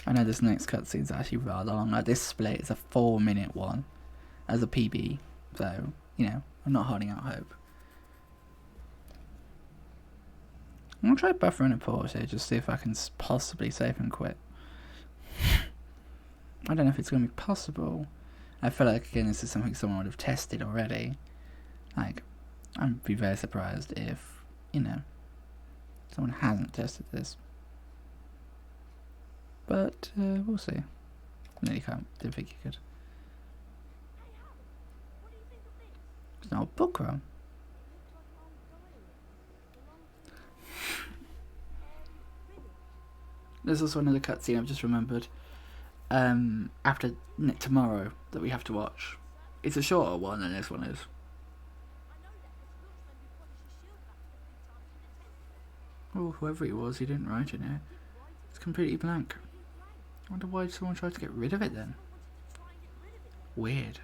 I know this next cutscene is actually rather long. Like this split is a 4-minute one as a PB, so you know I'm not holding out hope. I'm gonna try buffering and pause here, just see if I can possibly save and quit. I don't know if it's gonna be possible. I feel like again this is something someone would have tested already. Like, I'd be very surprised if, you know, someone hasn't tested this. But we'll see. No, you can't. Didn't think you could. It's not a book run. There's also another cutscene I've just remembered. After tomorrow that we have to watch. It's a shorter one than this one is. Oh, whoever he was, he didn't write in here. It's completely blank. I wonder why someone tried to get rid of it then. Weird.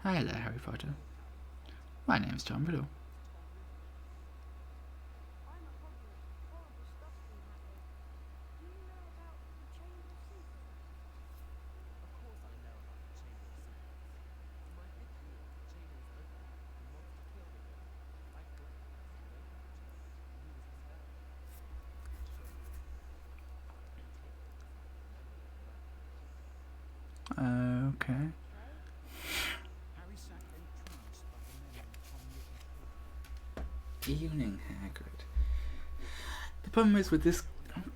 Hi there, Harry Potter. My name's Tom Riddle. Okay. Evening, Hagrid. The problem is with this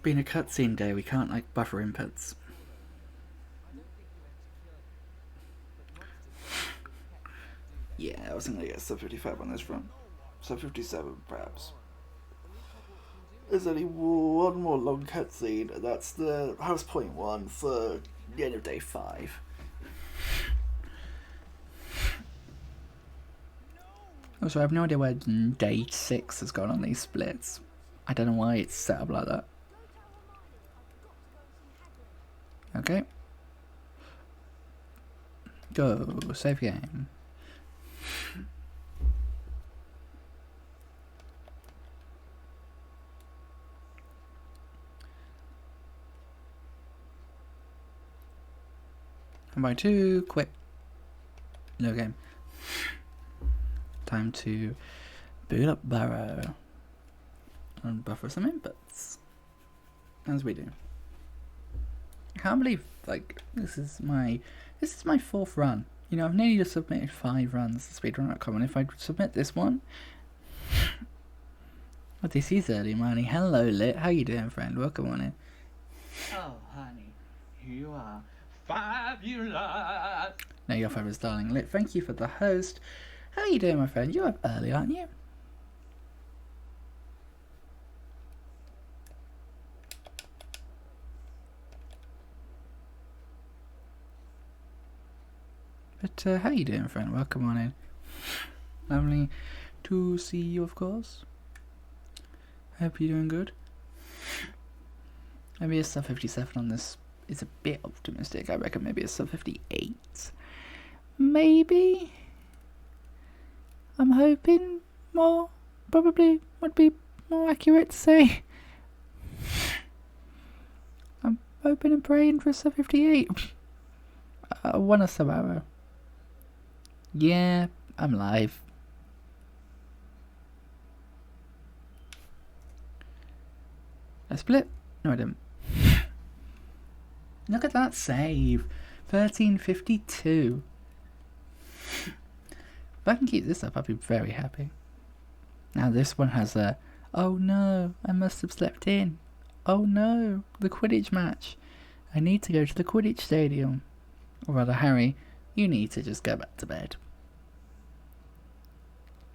being a cutscene day, we can't like buffer inputs. Yeah, I wasn't gonna get sub 55 on this front. Sub 57 perhaps. There's only one more long cutscene, and that's the house point one for the end of day 5. Also, I have no idea where day 6 has gone on these splits. I don't know why it's set up like that. Okay. Go, save game. And by 2, quit. No game. Time to boot up Burrow and buffer some inputs, as we do. I can't believe like this is my 4th run. You know, I've nearly just submitted 5 runs to speedrun.com, and if I submit this one, oh, this is early money. Hello, Lit. How you doing, friend? Welcome on in. Oh, honey, you are fabulous. No, you're fabulous, darling. Lit, thank you for the host. How are you doing, my friend? You're up early, aren't you? But how are you doing, friend? Welcome on in. Lovely to see you, of course. Hope you're doing good. Maybe a sub 57 on this is a bit optimistic. I reckon maybe a sub 58. maybe. I'm hoping more, probably would be more accurate to say. I'm hoping and praying for a sub 58. I want a sub arrow. Yeah, I'm live. I split? No, I didn't. Look at that save. 1352. If I can keep this up, I'll be very happy. Now this one has a, oh no, I must have slept in. Oh no, the Quidditch match. I need to go to the Quidditch stadium. Or rather, Harry, you need to just go back to bed.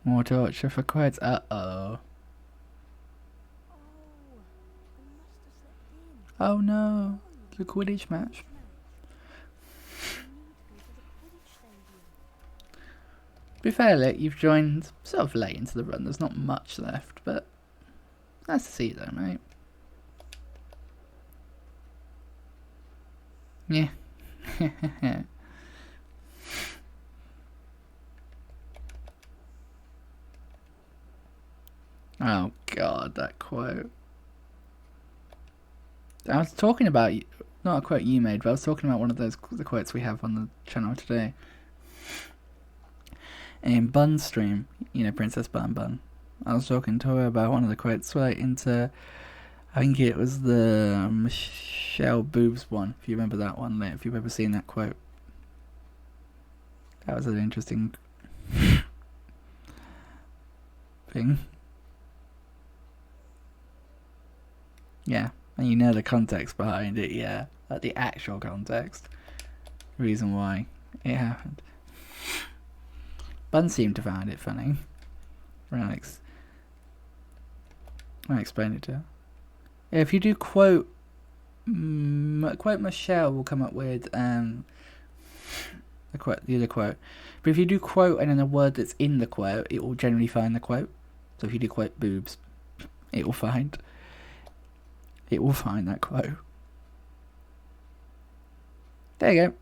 More torture for quotes. Uh-oh. Oh no, the Quidditch match. To be fair, you've joined sort of late into the run. There's not much left, but nice to see you though, mate. Yeah. Oh god, that quote. I was talking about, not a quote you made, but I was talking about one of the quotes we have on the channel today. In Bun's stream, you know, Princess Bun. I was talking to her about one of the quotes relating to, I think it was the Michelle Boobs one, if you remember that one, if you've ever seen that quote. That was an interesting thing. Yeah, and you know the context behind it, yeah. Like the actual context. Reason why it happened. Bun seemed to find it funny. I explained it to her. Yeah, if you do quote Michelle will come up with the other quote. But if you do quote and then a word that's in the quote, it will generally find the quote. So if you do quote boobs, it will find that quote. There you go.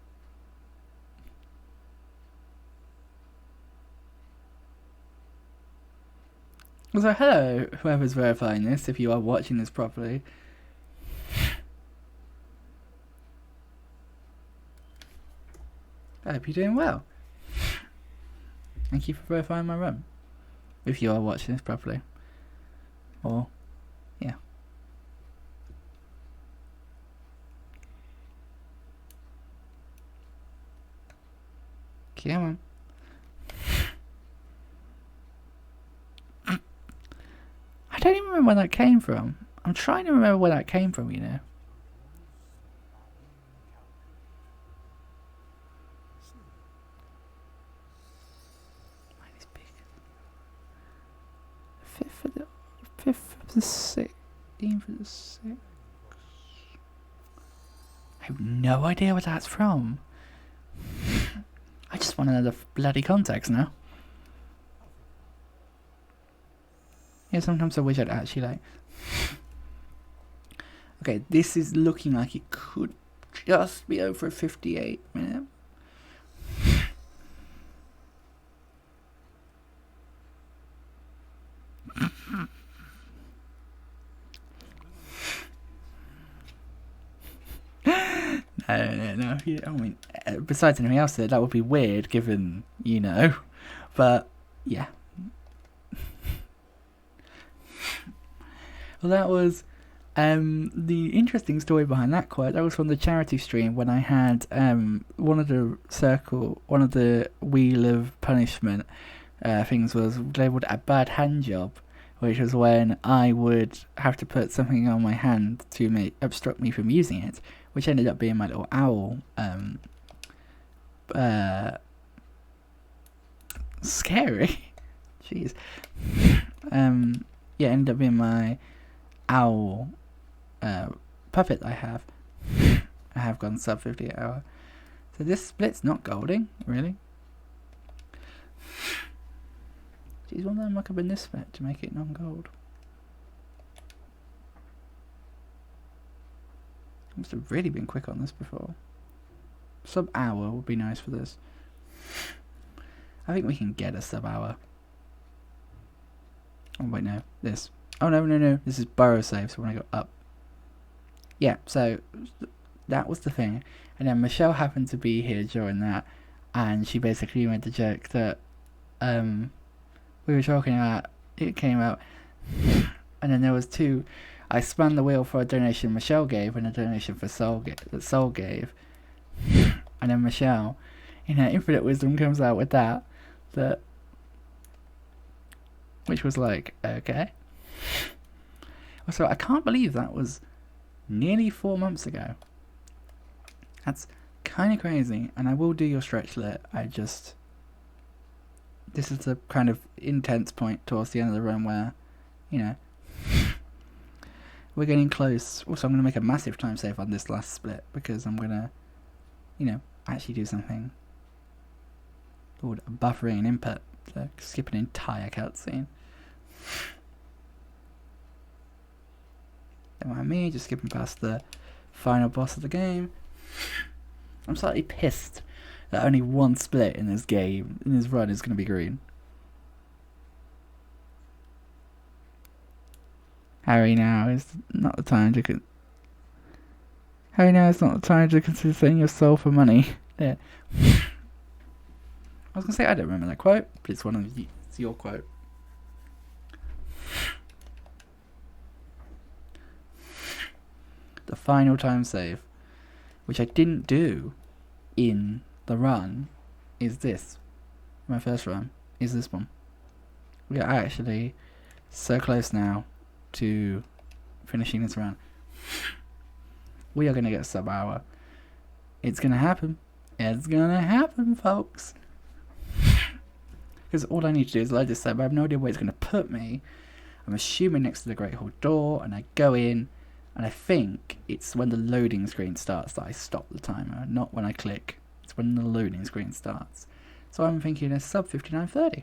So hello, whoever's verifying this, if you are watching this properly. I hope you're doing well. Thank you for verifying my run. If you are watching this properly. Or, yeah. Come on. I don't even remember where that came from. I'm trying to remember where that came from, you know. Fifth of the 6th. 15th of the 6th. I have no idea where that's from. I just want to know the bloody context now. Yeah, sometimes I wish I'd actually Okay, this is looking like it could just be over a 58 minute. No. Yeah, I mean, besides anything else, that would be weird, given, you know. But yeah. Well, that was the interesting story behind that quote. That was from the charity stream when I had one of the Wheel of Punishment things was labelled a bad hand job, which was when I would have to put something on my hand to obstruct me from using it, which ended up being my little owl. Scary. Jeez. Yeah, ended up being my owl puppet I have. I have gone sub 58 hour. So this split's not golding, really. Jeez, why don't I muck up in this split to make it non-gold? I must have really been quick on this before. Sub hour would be nice for this. I think we can get a sub-hour. Oh wait, no. This. Oh no. This is burrow save, so when I go up. Yeah, so that was the thing. And then Michelle happened to be here during that, and she basically made the joke that we were talking about, it came out, and then there was two. I spun the wheel for a donation Michelle gave and a donation for that Soul gave. And then Michelle, in her infinite wisdom, comes out with that, which was like, okay. Also, I can't believe that was nearly 4 months ago. That's kind of crazy, and I will do your stretch lit. This is the kind of intense point towards the end of the run where, we're getting close. Also, I'm going to make a massive time save on this last split because I'm going to, actually do something called buffering an input. So skip an entire cutscene. Don't mind me, just skipping past the final boss of the game. I'm slightly pissed that only one split in this game, in this run, is going to be green. Harry, now is not the time to consider selling your soul for money. There. I was going to say, I don't remember that quote, but it's it's your quote. The final time save, which I didn't do in the run, is this. My first run is this one. We are actually so close now to finishing this run. We are going to get a sub-hour. It's going to happen. It's going to happen, folks. Because all I need to do is load this sub. I have no idea where it's going to put me. I'm assuming next to the Great Hall door, and I go in, and I think it's when the loading screen starts that I stop the timer, not when I click. It's when the loading screen starts. So I'm thinking a sub 59:30,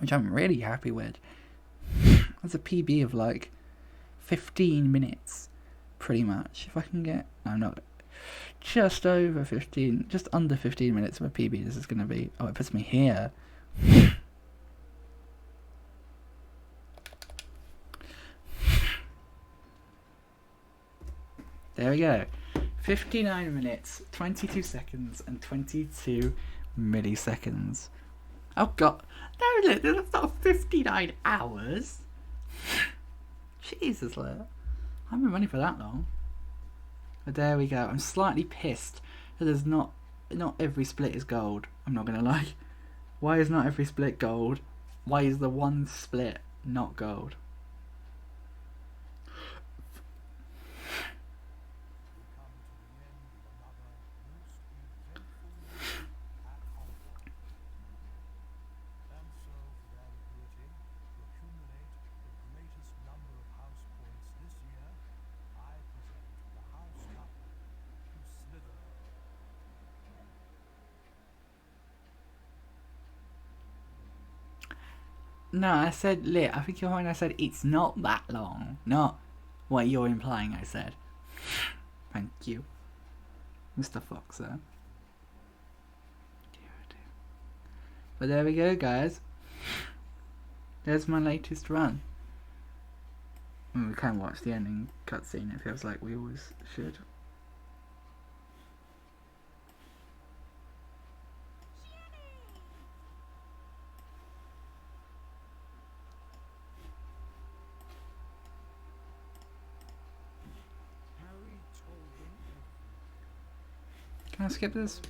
which I'm really happy with. That's a PB of like 15 minutes, pretty much. If I can get, I'm not, just over 15, just under 15 minutes of a PB this is going to be. Oh, it puts me here. There we go. 59 minutes, 22 seconds, and 22 milliseconds. Oh god. No, look, that's not 59 hours. Jesus, look. I haven't been running for that long. But there we go. I'm slightly pissed that there's not every split is gold. I'm not going to lie. Why is not every split gold? Why is the one split not gold? No, I said lit. I think you're when I said it's not that long. Not what you're implying I said. Thank you, Mr. Foxer. But there we go, guys. There's my latest run. We can watch the ending cutscene. It feels like we always should. Can I skip this?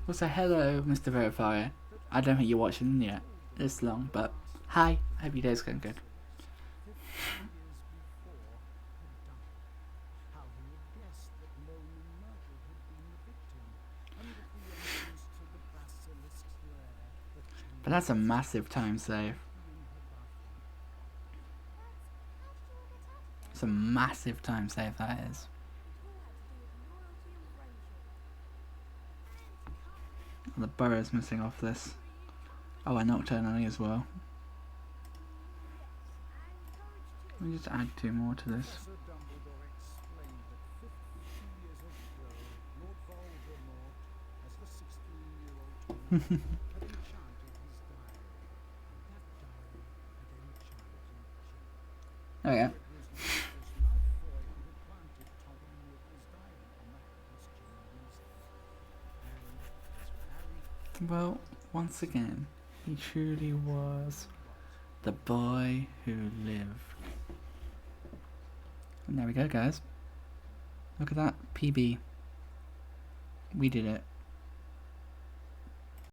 Also, hello, Mr. Verifier. I don't think you're watching yet this long, but hi. I hope your day's going good. But that's a massive time save. It's a massive time save that is. The borough's missing off this. Oh, I Nocturne Alley as well. Let me just add 2 more to this. There we go. Well, once again, he truly was the boy who lived. And there we go, guys. Look at that. PB. We did it.